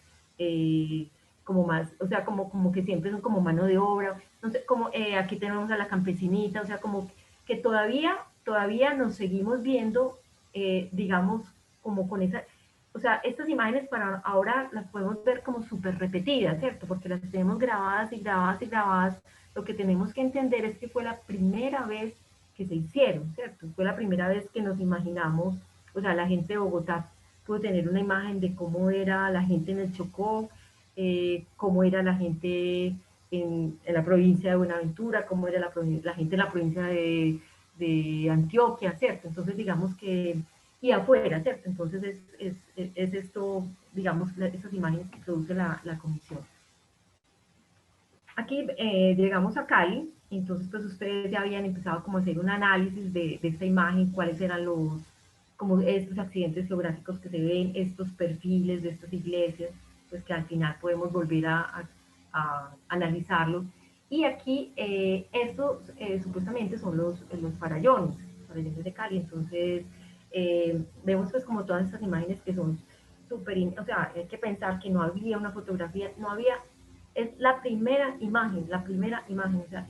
más, o sea, como que siempre son como mano de obra, no sé, como aquí tenemos a la campesinita, o sea, como que todavía nos seguimos viendo, digamos, como con esa, o sea, estas imágenes para ahora las podemos ver como súper repetidas, ¿cierto? Porque las tenemos grabadas y grabadas y grabadas. Lo que tenemos que entender es que fue la primera vez que se hicieron, ¿cierto? Fue la primera vez que nos imaginamos, o sea, la gente de Bogotá pudo tener una imagen de cómo era la gente en el Chocó, cómo era la gente en la provincia de Buenaventura, cómo era la gente en la provincia de Antioquia, ¿cierto? Entonces, digamos que, y afuera, ¿cierto? Entonces, es esto, digamos, esas imágenes que produce la comisión. Aquí llegamos a Cali, entonces pues ustedes ya habían empezado como a hacer un análisis de esta imagen, cuáles eran como estos accidentes geográficos que se ven, estos perfiles de estas iglesias, pues que al final podemos volver a analizarlos. Y aquí estos supuestamente son los farallones de Cali, entonces vemos pues como todas estas imágenes que son súper, o sea, hay que pensar que no había una fotografía, no había, es la primera imagen, o sea,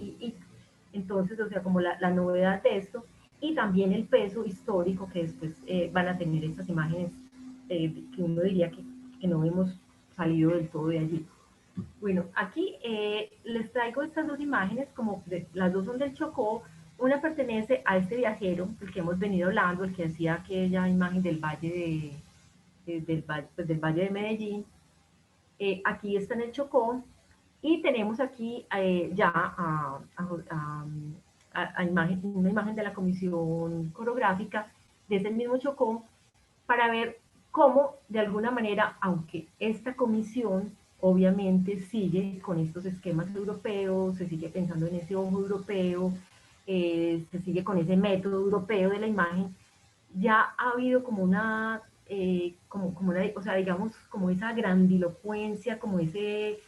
entonces, o sea, como la novedad de esto, y también el peso histórico que después van a tener estas imágenes, que uno diría que no hemos salido del todo de allí. Bueno, aquí les traigo estas dos imágenes, como las dos son del Chocó, una pertenece a este viajero, el que hemos venido hablando, el que hacía aquella imagen del valle del valle de Medellín. Aquí está en el Chocó, y tenemos aquí ya una imagen de la comisión coreográfica desde el mismo Chocó, para ver cómo de alguna manera, aunque esta comisión obviamente sigue con estos esquemas europeos, se sigue pensando en ese ojo europeo, se sigue con ese método europeo de la imagen. Ya ha habido como una, o sea, digamos, como esa grandilocuencia, como ese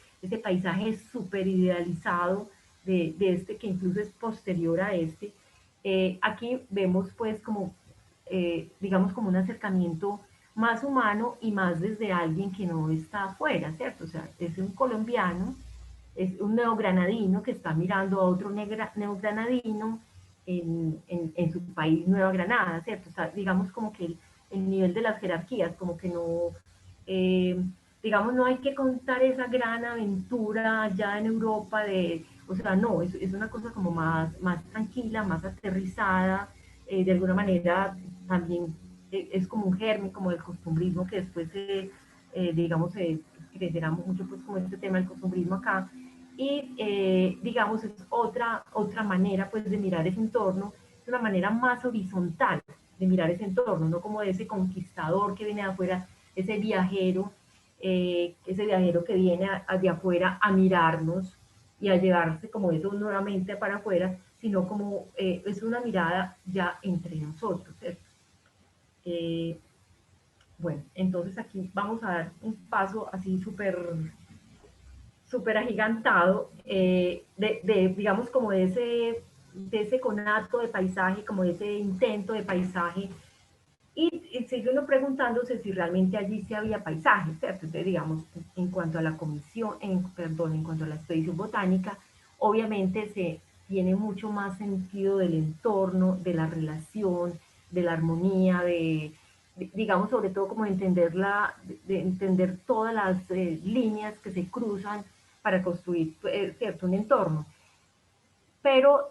paisaje súper idealizado de este, que incluso es posterior a este. Aquí vemos pues como, digamos, como un acercamiento más humano y más desde alguien que no está afuera, ¿cierto? O sea, es un colombiano, es un neogranadino que está mirando a otro neogranadino en su país, Nueva Granada, ¿cierto? O sea, digamos como que el nivel de las jerarquías, como que no, eh, digamos, no hay que contar esa gran aventura allá en Europa de, o sea, no, es una cosa como más tranquila, más aterrizada, de alguna manera también es como un germen, como el costumbrismo que después, digamos, crecerá mucho pues como este tema del costumbrismo acá, y digamos es otra manera pues de mirar ese entorno, es una manera más horizontal de mirar ese entorno, no como ese conquistador que viene de afuera, ese viajero que viene de afuera a mirarnos y a llevarse como eso nuevamente para afuera, sino como es una mirada ya entre nosotros, ¿cierto? Eh, bueno, entonces aquí vamos a dar un paso así súper agigantado, digamos, como de ese conato de paisaje, como de ese intento de paisaje, y sigue uno preguntándose si realmente allí sí había paisaje, ¿cierto? Entonces, digamos, en cuanto a la comisión, perdón, en cuanto a la expedición botánica, obviamente se tiene mucho más sentido del entorno, de la relación, de la armonía, digamos, sobre todo como de entender todas las líneas que se cruzan para construir, cierto, un entorno. Pero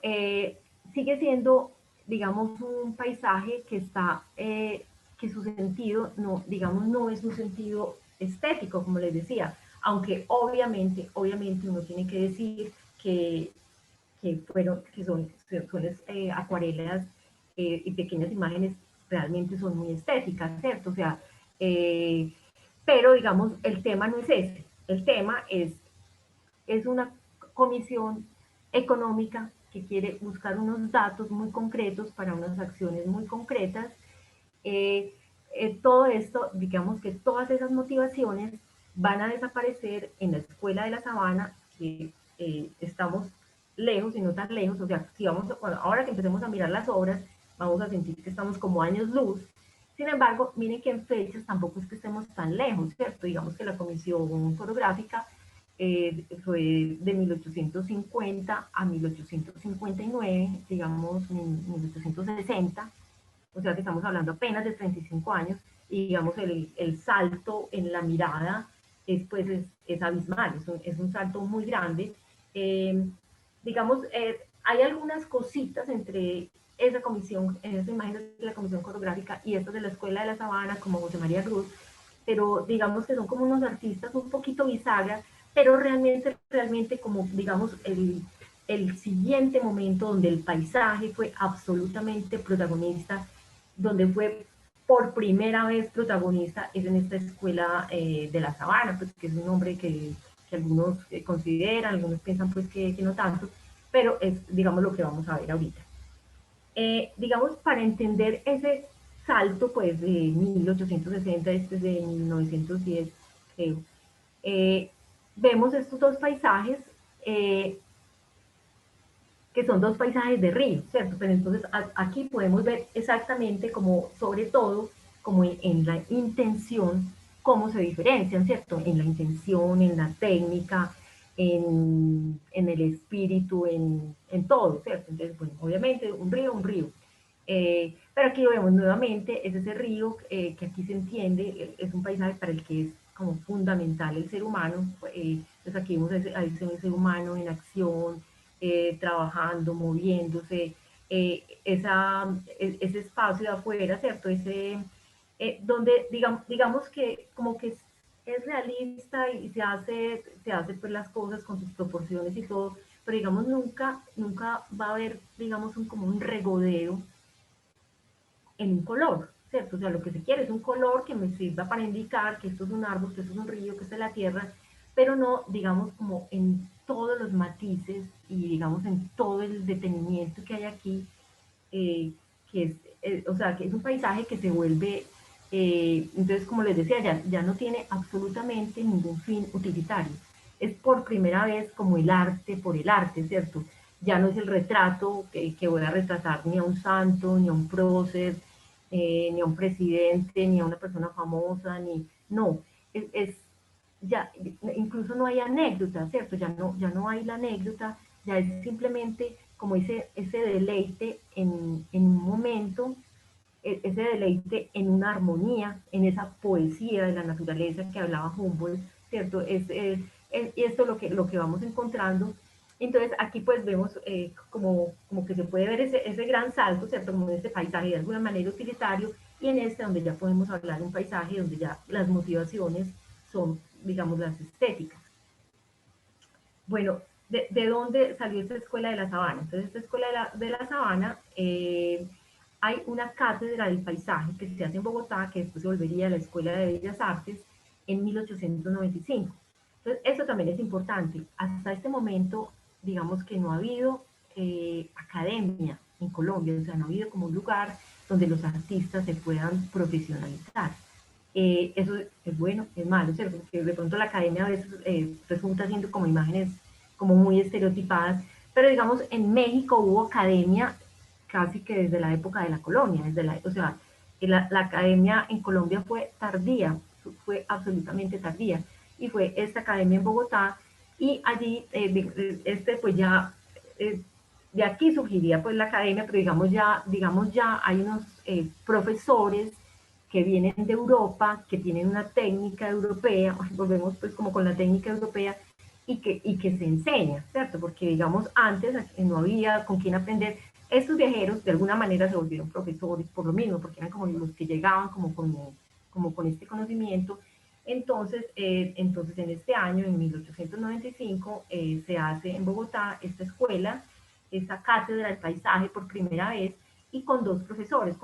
sigue siendo, digamos, un paisaje que está, que su sentido, no, digamos, no es un sentido estético, como les decía, aunque obviamente uno tiene que decir que son acuarelas y pequeñas imágenes realmente son muy estéticas, ¿cierto? O sea, eh, pero digamos, el tema no es ese, el tema es una comisión económica que quiere buscar unos datos muy concretos para unas acciones muy concretas. Eh, todo esto, digamos que todas esas motivaciones van a desaparecer en la Escuela de la Sabana, que estamos lejos y no tan lejos, o sea, si vamos, ahora que empecemos a mirar las obras, vamos a sentir que estamos como años luz. Sin embargo, miren que en fechas tampoco es que estemos tan lejos, ¿cierto? Digamos que la comisión fotográfica fue de 1850 a 1859, digamos 1860, o sea que estamos hablando apenas de 35 años, y digamos el salto en la mirada es abismal, es un salto muy grande. Eh, digamos, hay algunas cositas entre esa comisión, en esa imagen de la comisión coreográfica y estas de la Escuela de la Sabana, como José María Cruz, pero digamos que son como unos artistas un poquito bisagra, pero realmente como digamos el siguiente momento donde el paisaje fue absolutamente protagonista, donde fue por primera vez protagonista, es en esta Escuela de la Sabana, pues que es un nombre que algunos consideran, algunos piensan pues que no tanto, pero es digamos lo que vamos a ver ahorita. Digamos, para entender ese salto, pues, de 1860, este es de 1910, creo, eh, vemos estos dos paisajes, eh, que son dos paisajes de río, ¿cierto? Pero entonces aquí podemos ver exactamente como, sobre todo, como en la intención, cómo se diferencian, ¿cierto? En la intención, en la técnica, el espíritu, en todo, ¿cierto? Entonces, bueno, obviamente un río. Pero aquí lo vemos nuevamente, es ese río que aquí se entiende, es un paisaje para el que es como fundamental el ser humano. Entonces aquí vemos a ese ser humano en acción, trabajando, moviéndose, ese espacio de afuera, ¿cierto? Donde digamos que como que es realista y se hace pues las cosas con sus proporciones y todo, pero digamos nunca va a haber, digamos, como un regodeo en un color, ¿cierto? O sea, lo que se quiere es un color que me sirva para indicar que esto es un árbol, que esto es un río, que esta es la tierra, pero no, digamos, como en todos los matices y, digamos, en todo el detenimiento que hay aquí, eh, que es, o sea, que es un paisaje que se vuelve, entonces, como les decía, ya no tiene absolutamente ningún fin utilitario. Es por primera vez como el arte por el arte, ¿cierto? Ya no es el retrato que voy a retratar ni a un santo, ni a un prócer, ni a un presidente, ni a una persona famosa, ni, no, es ya, incluso no hay anécdota, ¿cierto? Ya no hay la anécdota, ya es simplemente como ese deleite en un momento, ese deleite en una armonía, en esa poesía de la naturaleza que hablaba Humboldt, ¿cierto? Es esto lo que vamos encontrando. Entonces aquí pues vemos como que se puede ver ese gran salto, ¿cierto? Como en este paisaje de alguna manera utilitario y en este donde ya podemos hablar de un paisaje donde ya las motivaciones son, digamos, las estéticas. Bueno, ¿de dónde salió esta escuela de la sabana? Entonces, esta escuela de la sabana, hay una cátedra del paisaje que se hace en Bogotá, que después se volvería la Escuela de Bellas Artes en 1895. Entonces, eso también es importante. Hasta este momento, digamos que no ha habido academia en Colombia, o sea, no ha habido como un lugar donde los artistas se puedan profesionalizar. Eso es bueno, es malo, ¿cierto? Porque de pronto la academia a veces resulta siendo como imágenes como muy estereotipadas, pero digamos en México hubo academia casi que desde la época de la colonia, o sea, la academia en Colombia fue tardía, fue absolutamente tardía, y fue esta academia en Bogotá, y allí, pues ya, de aquí surgiría pues la academia, pero digamos ya hay unos profesores que vienen de Europa, que tienen una técnica europea, volvemos pues como con la técnica europea, y que se enseña, ¿cierto? Porque digamos antes no había con quién aprender. Estos viajeros de alguna manera se volvieron profesores por lo mismo, porque eran como los que llegaban como con este conocimiento. Entonces en este año, en 1895, se hace en Bogotá esta escuela, esta cátedra del paisaje por primera vez, y con dos profesores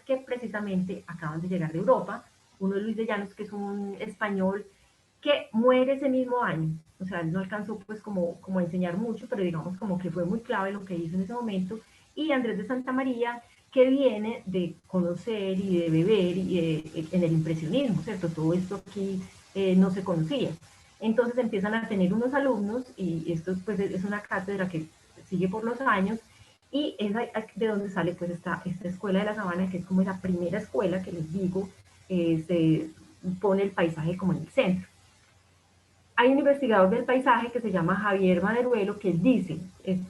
que precisamente acaban de llegar de Europa. Uno es Luis de Llanos, que es un español que muere ese mismo año. O sea, él no alcanzó pues como a enseñar mucho, pero digamos como que fue muy clave lo que hizo en ese momento. Y Andrés de Santa María, que viene de conocer y de beber en el impresionismo, ¿cierto? Todo esto aquí no se conocía. Entonces empiezan a tener unos alumnos y esto pues es una cátedra que sigue por los años y es de donde sale pues esta escuela de la sabana, que es como la primera escuela que les digo, se pone el paisaje como en el centro. Hay un investigador del paisaje que se llama Javier Maderuelo, que él dice,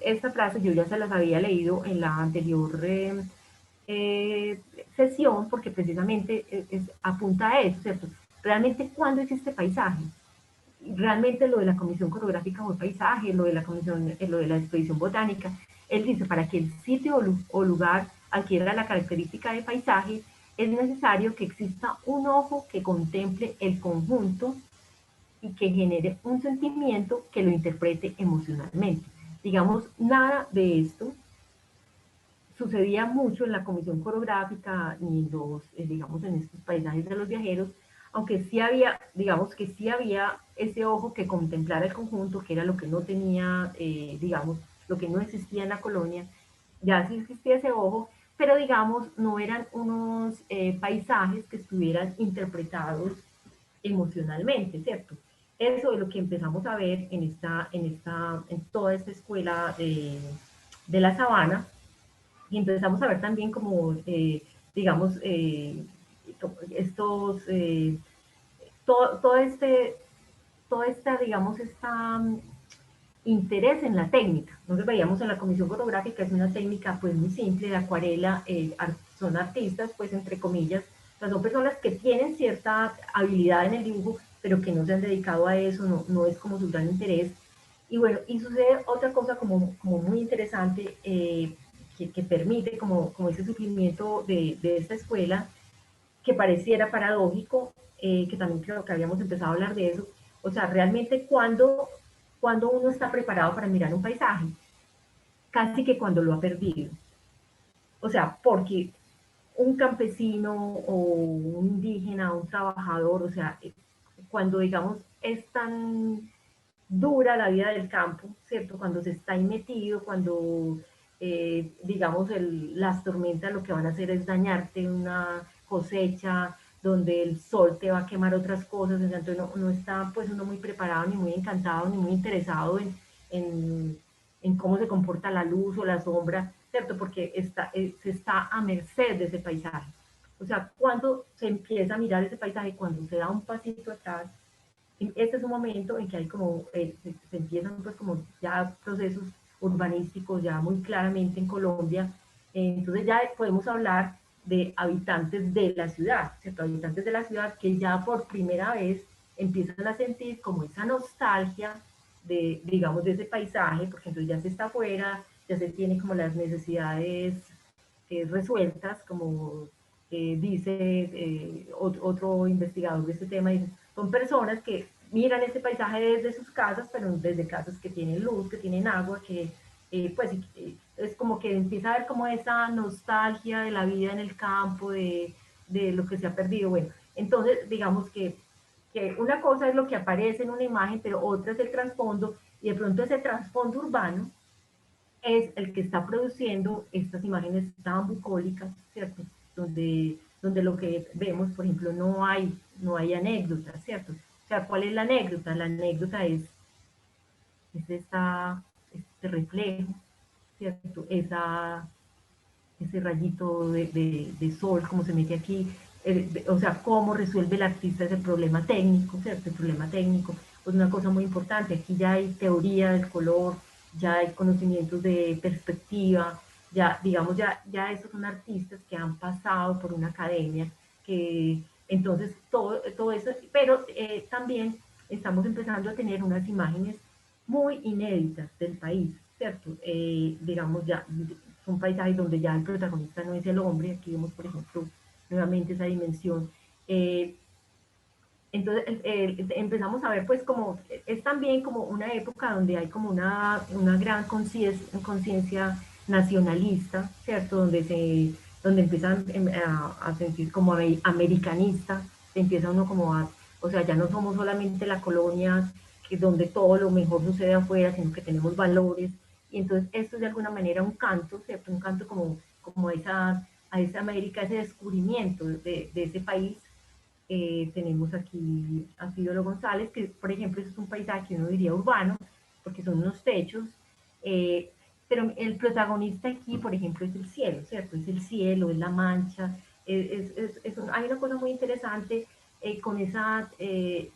esta frase yo ya se las había leído en la anterior eh, sesión, porque precisamente apunta a eso, ¿cierto? Realmente, ¿cuándo existe paisaje? Realmente lo de la Comisión Coreográfica fue paisaje, lo de la expedición botánica. Él dice, para que el sitio o lugar adquiera la característica de paisaje, es necesario que exista un ojo que contemple el conjunto y que genere un sentimiento que lo interprete emocionalmente. Digamos, nada de esto sucedía mucho en la comisión coreográfica ni en digamos, en estos paisajes de los viajeros, aunque sí había, digamos que sí había ese ojo que contemplara el conjunto, que era lo que no tenía, digamos, lo que no existía en la colonia, ya sí existía ese ojo, pero digamos, no eran unos paisajes que estuvieran interpretados emocionalmente, ¿cierto? Eso es lo que empezamos a ver en toda esta escuela de la sabana, y empezamos a ver también como, digamos, estos, todo esta, digamos, interés en la técnica. Nosotros veíamos en la comisión fotográfica, es una técnica pues muy simple de acuarela, son artistas pues entre comillas, o sea, son personas que tienen cierta habilidad en el dibujo, pero que no se han dedicado a eso, no es como su gran interés. Y bueno, y sucede otra cosa como muy interesante, que permite como ese surgimiento de esta escuela, que pareciera paradójico, que también creo que habíamos empezado a hablar de eso. O sea, realmente cuando uno está preparado para mirar un paisaje, casi que cuando lo ha perdido. O sea, porque un campesino o un indígena, un trabajador, o sea, cuando digamos es tan dura la vida del campo, ¿cierto? Cuando se está ahí metido, cuando, digamos, las tormentas lo que van a hacer es dañarte una cosecha, donde el sol te va a quemar otras cosas, entonces no está pues uno muy preparado, ni muy encantado, ni muy interesado en, en cómo se comporta la luz o la sombra, ¿cierto? Porque se está a merced de ese paisaje. O sea, cuando se empieza a mirar ese paisaje, cuando se da un pasito atrás, este es un momento en que hay como, se empiezan pues como ya procesos urbanísticos ya muy claramente en Colombia, entonces ya podemos hablar de habitantes de la ciudad, ¿cierto? Habitantes de la ciudad que ya por primera vez empiezan a sentir como esa nostalgia de, digamos, de ese paisaje, porque entonces ya se está afuera, ya se tiene como las necesidades resueltas, como dice otro investigador de este tema, dice, son personas que miran este paisaje desde sus casas, pero desde casas que tienen luz, que tienen agua, que pues es como que empieza a ver como esa nostalgia de la vida en el campo, de lo que se ha perdido. Bueno, entonces digamos que una cosa es lo que aparece en una imagen, pero otra es el trasfondo, y de pronto ese trasfondo urbano es el que está produciendo estas imágenes tan bucólicas, ¿cierto? Donde lo que vemos, por ejemplo, no hay anécdotas, ¿cierto? O sea, ¿cuál es la anécdota? La anécdota es este reflejo, ¿cierto? Ese rayito de sol, como se mete aquí, o sea, cómo resuelve el artista ese problema técnico, ¿cierto? El problema técnico es una cosa muy importante. Aquí ya hay teoría del color, ya hay conocimientos de perspectiva, ya, digamos, ya esos son artistas que han pasado por una academia, que entonces todo eso, pero también estamos empezando a tener unas imágenes muy inéditas del país, ¿cierto? Digamos, ya son paisajes donde ya el protagonista no es el hombre, aquí vemos, por ejemplo, nuevamente esa dimensión. Entonces empezamos a ver pues como, es también como una época donde hay como una gran conciencia nacionalista, ¿cierto? Donde empiezan a sentir como americanista, se empieza uno como o sea, ya no somos solamente la colonia donde todo lo mejor sucede afuera, sino que tenemos valores, y entonces esto es de alguna manera un canto, ¿cierto? Un canto como a esa América, ese descubrimiento de ese país. Tenemos aquí a Fidoro González, que por ejemplo es un paisaje que uno diría urbano, porque son unos techos, eh, pero el protagonista aquí, por ejemplo, es el cielo, ¿cierto? Es el cielo, es la mancha, hay una cosa muy interesante con esa,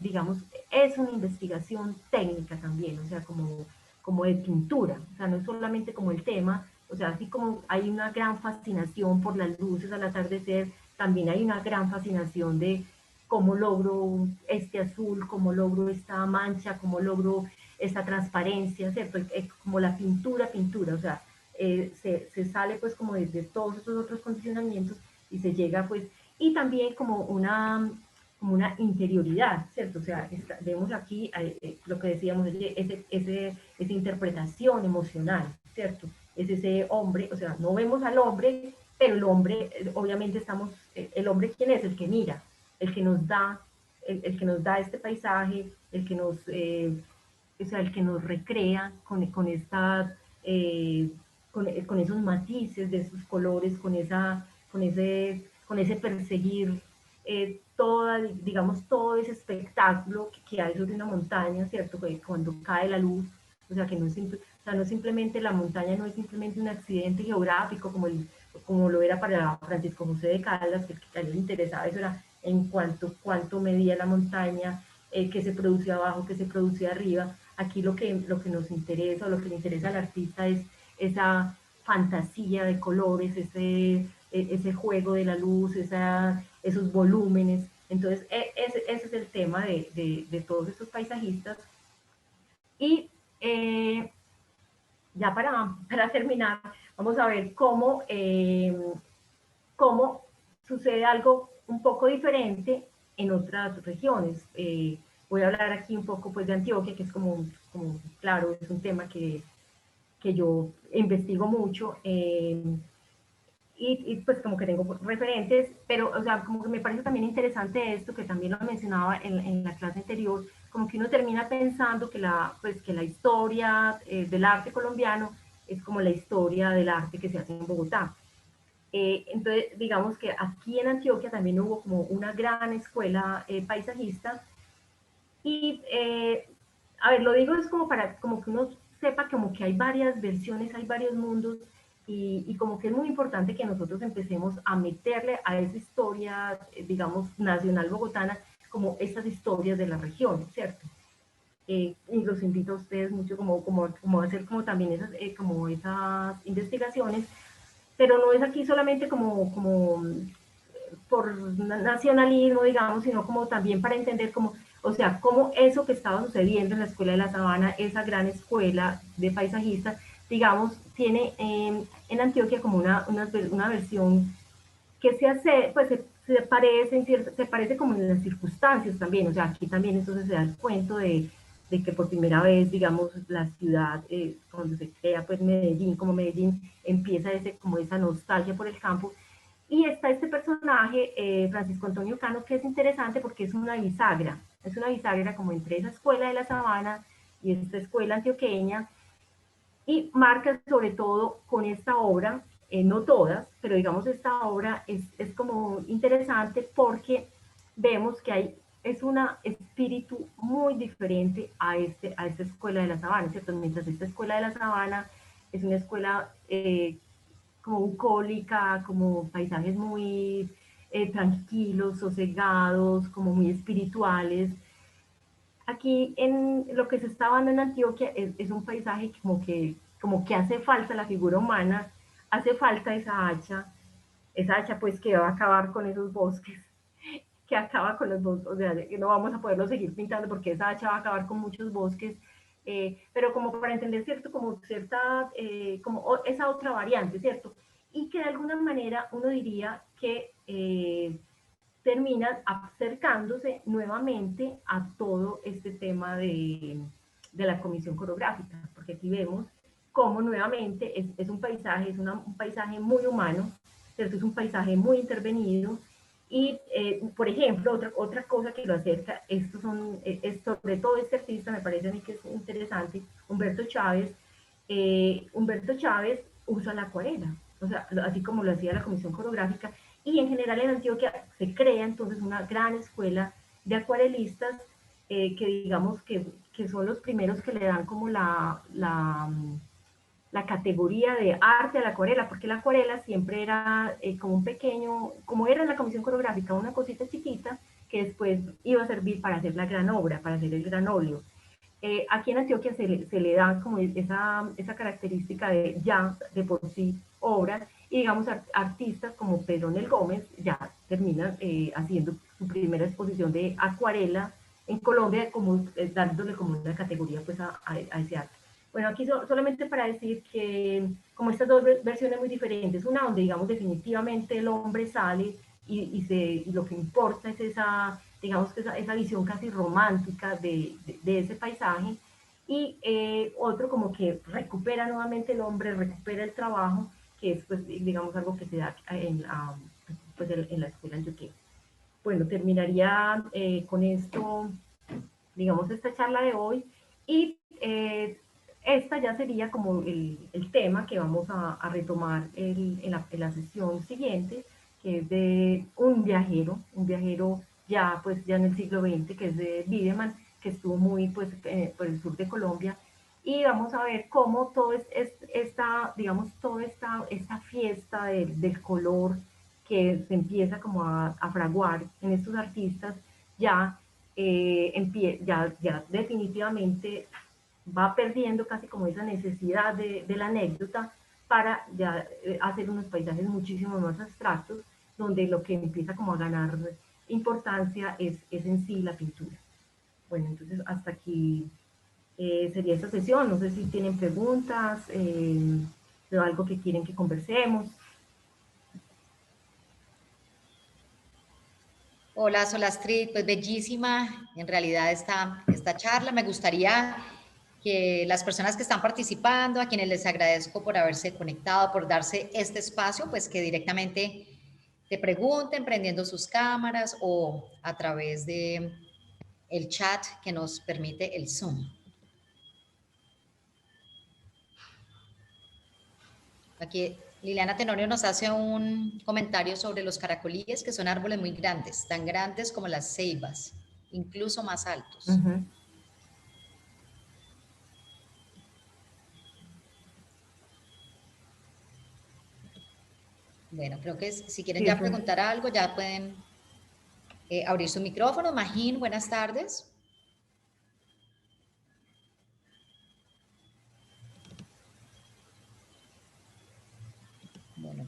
digamos, es una investigación técnica también, o sea, como de pintura, o sea, no es solamente como el tema, o sea, así como hay una gran fascinación por las luces al atardecer, también hay una gran fascinación de cómo logro este azul, cómo logro esta mancha, cómo logro esta transparencia, ¿cierto? Como la pintura, o sea, se sale pues como de todos estos otros condicionamientos y se llega pues, y también como una interioridad, ¿cierto? O sea, vemos aquí lo que decíamos, esa interpretación emocional, ¿cierto? Es ese hombre, o sea, no vemos al hombre, pero el hombre, obviamente el hombre, ¿quién es? El que mira, el que nos da, el que nos da este paisaje, o sea, el que nos recrea con esta, con esos matices de esos colores, con ese perseguir digamos, todo ese espectáculo que hay sobre una montaña, ¿cierto? Cuando cae la luz, o sea, que no es, o sea, no simplemente la montaña, no es simplemente un accidente geográfico como lo era para Francisco José de Caldas, que a él le interesaba eso era en cuánto medía la montaña, qué se producía abajo, qué se producía arriba. Aquí lo que nos interesa, o lo que le interesa al artista es esa fantasía de colores, ese juego de la luz, esos volúmenes. Entonces, ese es el tema de todos estos paisajistas. Y ya para terminar, vamos a ver cómo sucede algo un poco diferente en otras regiones. Voy a hablar aquí un poco pues, de Antioquia, que es como claro, es un tema que yo investigo mucho. Pues como que tengo referentes, pero o sea, como que me parece también interesante esto, que también lo mencionaba en la clase anterior, como que uno termina pensando que que la historia del arte colombiano es como la historia del arte que se hace en Bogotá. Entonces, digamos que aquí en Antioquia también hubo como una gran escuela paisajista y, a ver, lo digo es como para como que uno sepa como que hay varias versiones, hay varios mundos y como que es muy importante que nosotros empecemos a meterle a esa historia, digamos, nacional bogotana, como esas historias de la región, ¿cierto? Y los invito a ustedes mucho como a hacer como también como esas investigaciones, pero no es aquí solamente como por nacionalismo, digamos, sino como también para entender cómo, o sea, cómo eso que estaba sucediendo en la Escuela de la Sabana, esa gran escuela de paisajistas, digamos, tiene en Antioquia como una versión que se hace, pues se parece, se parece como en las circunstancias también, o sea, aquí también entonces se da el cuento de que por primera vez, digamos, la ciudad, cuando se crea pues Medellín, como Medellín, empieza como esa nostalgia por el campo, y está este personaje, Francisco Antonio Cano, que es interesante porque es una bisagra como entre esa escuela de la Sabana y esta escuela antioqueña, y marca sobre todo con esta obra, no todas, pero digamos esta obra es como interesante porque vemos que es un espíritu muy diferente a esta escuela de la Sabana, ¿cierto? Mientras esta escuela de la Sabana es una escuela como bucólica, como paisajes muy tranquilos, sosegados, como muy espirituales. Aquí en lo que se está dando en Antioquia es un paisaje como que hace falta la figura humana, hace falta esa hacha pues que va a acabar con esos bosques, que acaba con los bosques, o sea, que no vamos a poderlo seguir pintando porque esa hacha va a acabar con muchos bosques, pero como para entender, ¿cierto? Como cierta, como esa otra variante, ¿cierto? Y que de alguna manera uno diría que terminan acercándose nuevamente a todo este tema de la comisión coreográfica, porque aquí vemos cómo nuevamente es un paisaje, un paisaje muy humano, ¿cierto? Es un paisaje muy intervenido, y, por ejemplo, otra cosa que lo acerca, sobre todo este artista, me parece a mí que es interesante, Humberto Chávez usa la acuarela, o sea, así como lo hacía la comisión coreográfica, y en general en Antioquia se crea entonces una gran escuela de acuarelistas que digamos que son los primeros que le dan como la categoría de arte a la acuarela, porque la acuarela siempre era como un pequeño, como era en la comisión coreográfica, una cosita chiquita que después iba a servir para hacer la gran obra, para hacer el gran óleo. Aquí en Antioquia se le da como esa característica de ya de por sí obras, y digamos artistas como Pedro Nel Gómez ya terminan haciendo su primera exposición de acuarela en Colombia, como dándole como una categoría pues a ese arte. Bueno, aquí solamente para decir que como estas dos versiones muy diferentes, una donde digamos definitivamente el hombre sale y lo que importa es digamos que esa visión casi romántica de ese paisaje, y otro como que recupera nuevamente el hombre, recupera el trabajo, que es pues digamos algo que se da pues, en la escuela antioqueña. Bueno, terminaría con esto, digamos, esta charla de hoy, y esta ya sería como el tema que vamos a retomar en la sesión siguiente, que es de un viajero ya pues ya en el siglo XX, que es de Wiedemann, que estuvo muy pues por el sur de Colombia, y vamos a ver cómo todo digamos, toda esta fiesta del color que se empieza como a fraguar en estos artistas, ya, ya definitivamente va perdiendo casi como esa necesidad de la anécdota para ya hacer unos paisajes muchísimo más abstractos, donde lo que empieza como a ganar importancia es en sí la pintura. Bueno, entonces hasta aquí sería esta sesión. No sé si tienen preguntas o algo que quieren que conversemos. Hola, Solastrid, pues bellísima en realidad esta charla. Me gustaría que las personas que están participando, a quienes les agradezco por haberse conectado, por darse este espacio, pues que directamente te pregunten prendiendo sus cámaras o a través de el chat que nos permite el Zoom. Aquí Liliana Tenorio nos hace un comentario sobre los caracolíes, que son árboles muy grandes, tan grandes como las ceibas, incluso más altos. Bueno, creo que si quieren ya preguntar algo, ya pueden abrir su micrófono. Magín, buenas tardes. Bueno,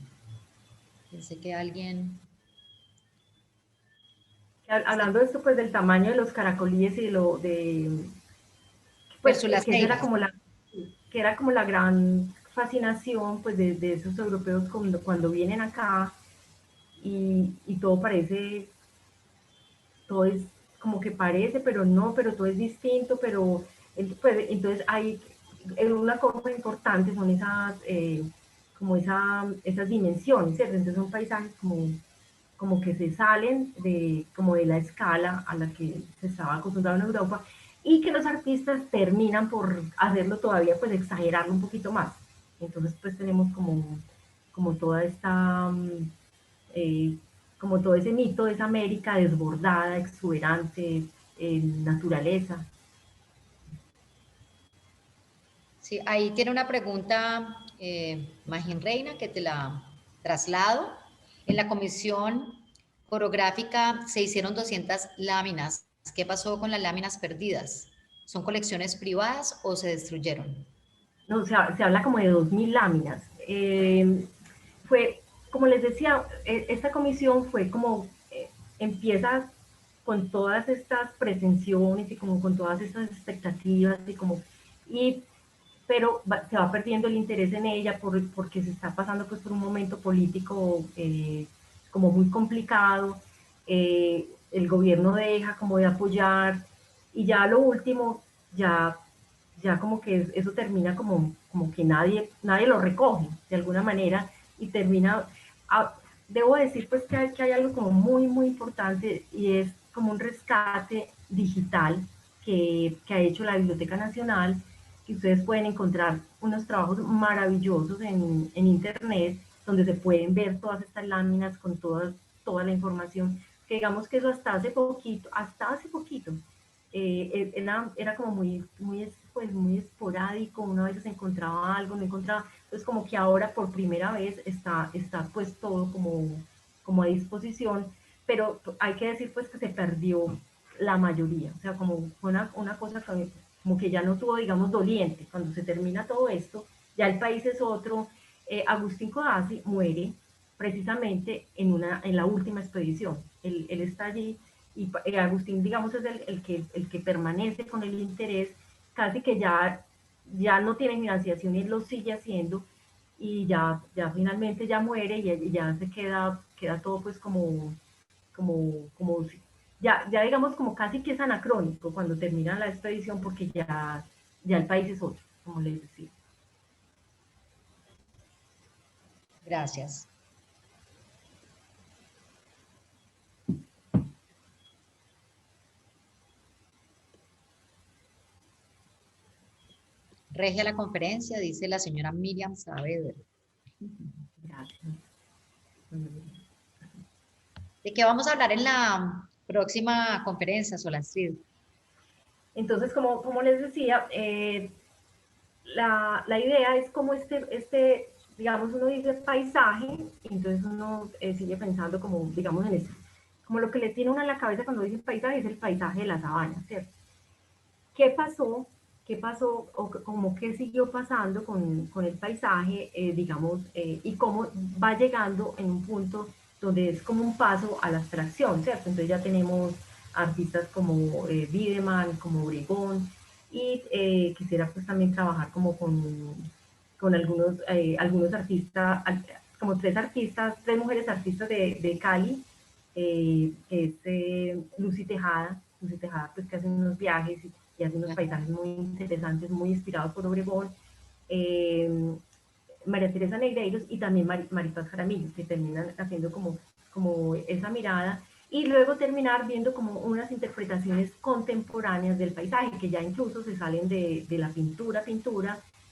pensé que alguien... Hablando de esto, pues del tamaño de los caracolíes y lo de... Pues que era como la gran fascinación pues de esos europeos cuando vienen acá y todo parece, todo es como que parece, pero no, pero todo es distinto, pero pues, entonces hay una cosa importante, son esas, como esas dimensiones, ¿cierto? Entonces son paisajes como que se salen como de la escala a la que se estaba acostumbrado en Europa y que los artistas terminan por hacerlo todavía, pues exagerarlo un poquito más. Entonces pues tenemos como toda esta, como todo ese mito de esa América desbordada, exuberante, naturaleza. Sí, ahí tiene una pregunta, Magín Reina, que te la traslado. En la comisión coreográfica se hicieron 200 láminas. ¿Qué pasó con las láminas perdidas? ¿Son colecciones privadas o se destruyeron? No, se habla como de 2000 láminas. Fue, como les decía, esta comisión fue como, empieza con todas estas pretensiones y como con todas estas expectativas pero se va perdiendo el interés en ella porque se está pasando pues por un momento político como muy complicado, el gobierno deja como de apoyar y ya lo último, ya como que eso termina como que nadie lo recoge de alguna manera y termina, debo decir pues que hay algo como muy importante y es como un rescate digital que ha hecho la Biblioteca Nacional, que ustedes pueden encontrar unos trabajos maravillosos en internet donde se pueden ver todas estas láminas con toda la información, que digamos que eso hasta hace poquito, era como muy esporádico, una vez se encontraba algo, no encontraba, entonces como que ahora por primera vez está pues todo como a disposición, pero hay que decir pues que se perdió la mayoría, o sea, como una cosa como que ya no tuvo, digamos, doliente, cuando se termina todo esto, ya el país es otro. Agustín Codazzi muere precisamente en la última expedición, él está allí y Agustín, digamos, es el que permanece con el interés, casi que ya no tiene financiación y él lo sigue haciendo, y ya finalmente ya muere y ya se queda todo pues como ya digamos como casi que es anacrónico cuando termina la expedición porque ya el país es otro, como les decía. Gracias. Regia la conferencia, dice la señora Miriam Saavedra. Gracias. ¿De qué vamos a hablar en la próxima conferencia, Solastrid? Entonces, como les decía, la idea es como digamos, uno dice paisaje, y entonces uno sigue pensando como, digamos, en eso. Como lo que le tiene uno en la cabeza cuando dice paisaje es el paisaje de la sabana, ¿cierto? ¿Qué pasó? ¿Qué pasó? O como qué siguió pasando con el paisaje, digamos, y cómo va llegando en un punto donde es como un paso a la abstracción, ¿cierto? Entonces ya tenemos artistas como Wiedemann, como Obregón, y quisiera pues también trabajar como con algunos artistas, como tres mujeres artistas de Cali, que es Lucy Tejada pues que hace unos viajes y hace unos paisajes muy interesantes, muy inspirados por Obregón, María Teresa Negreiros y también Maripaz Jaramillo, que terminan haciendo como esa mirada. y luego terminar viendo como unas interpretaciones contemporáneas del paisaje, que ya incluso se salen de la pintura,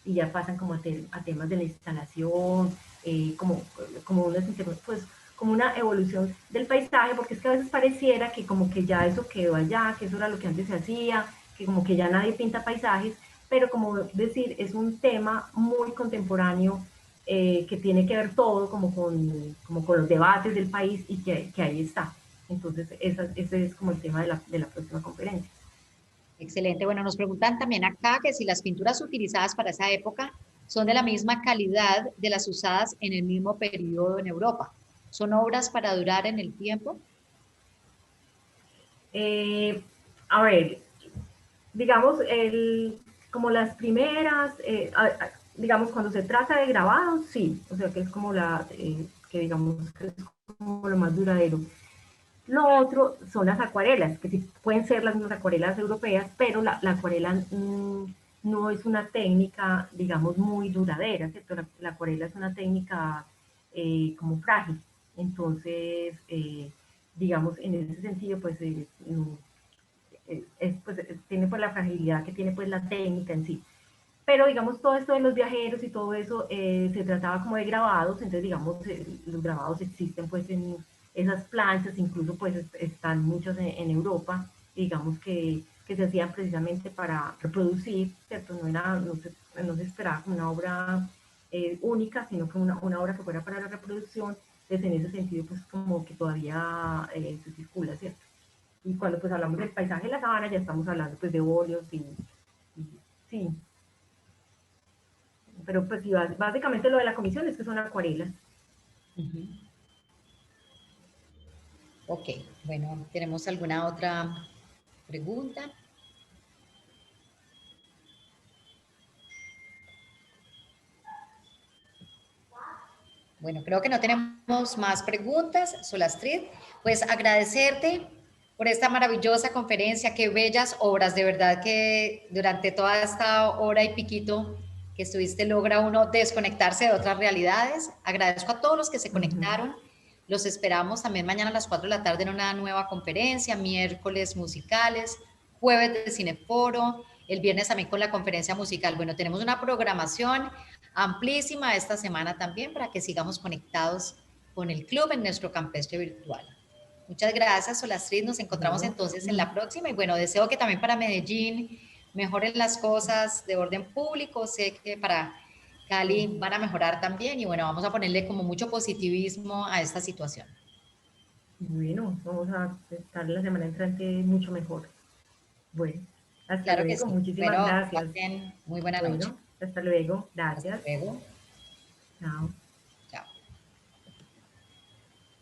y ya pasan como a temas de la instalación, como unas, pues, como una evolución del paisaje, porque es que a veces pareciera que como que ya eso quedó allá, que eso era lo que antes se hacía, que como que ya nadie pinta paisajes, pero como decir, es un tema muy contemporáneo, que tiene que ver todo como con los debates del país y que ahí está. Entonces, ese es como el tema de la próxima conferencia. Excelente. Bueno, nos preguntan también acá que si las pinturas utilizadas para esa época son de la misma calidad de las usadas en el mismo periodo en Europa. ¿Son obras para durar en el tiempo? Eh, a ver, digamos, como las primeras, digamos, cuando se trata de grabados, sí, o sea, que es como que digamos, que es como lo más duradero. Lo otro son las acuarelas, que sí pueden ser las mismas acuarelas europeas, pero la acuarela no es una técnica, digamos, muy duradera, ¿cierto? La acuarela es una técnica como frágil. Entonces, digamos, en ese sentido, pues, pues, tiene pues la fragilidad que tiene pues la técnica en sí. Pero digamos, todo esto de los viajeros y todo eso se trataba como de grabados, entonces digamos, los grabados existen pues en esas planchas, incluso pues están muchos en Europa, digamos que se hacían precisamente para reproducir, ¿cierto? No se esperaba como una obra única, sino que una obra que fuera para la reproducción, entonces en ese sentido pues como que todavía se circula, ¿cierto? Y cuando pues hablamos del paisaje de la sabana ya estamos hablando pues de óleos y sí, pero pues sí, básicamente lo de la comisión es que son acuarelas. Ujú. Ok, bueno, ¿tenemos alguna otra pregunta? Bueno, creo que no tenemos más preguntas, Solastrid. Pues agradecerte por esta maravillosa conferencia, qué bellas obras, de verdad que durante toda esta hora y piquito que estuviste logra uno desconectarse de otras realidades. Agradezco a todos los que se Uh -huh. conectaron. Los esperamos también mañana a las 4 de la tarde en una nueva conferencia, miércoles musicales, jueves de cineforo, el viernes también con la conferencia musical. Bueno, tenemos una programación amplísima esta semana también para que sigamos conectados con el club en nuestro campestre virtual. Muchas gracias, Solastrid. Nos encontramos Bueno, entonces en la próxima y bueno, deseo que también para Medellín mejoren las cosas de orden público. Sé que para Cali van a mejorar también y bueno, vamos a ponerle como mucho positivismo a esta situación. bueno, vamos a estar la semana entrante mucho mejor. Bueno, hasta Claro que luego, sí. muchísimas Bueno, gracias. pasen muy buena noche. Bueno, hasta luego, Hasta gracias. luego. Chao.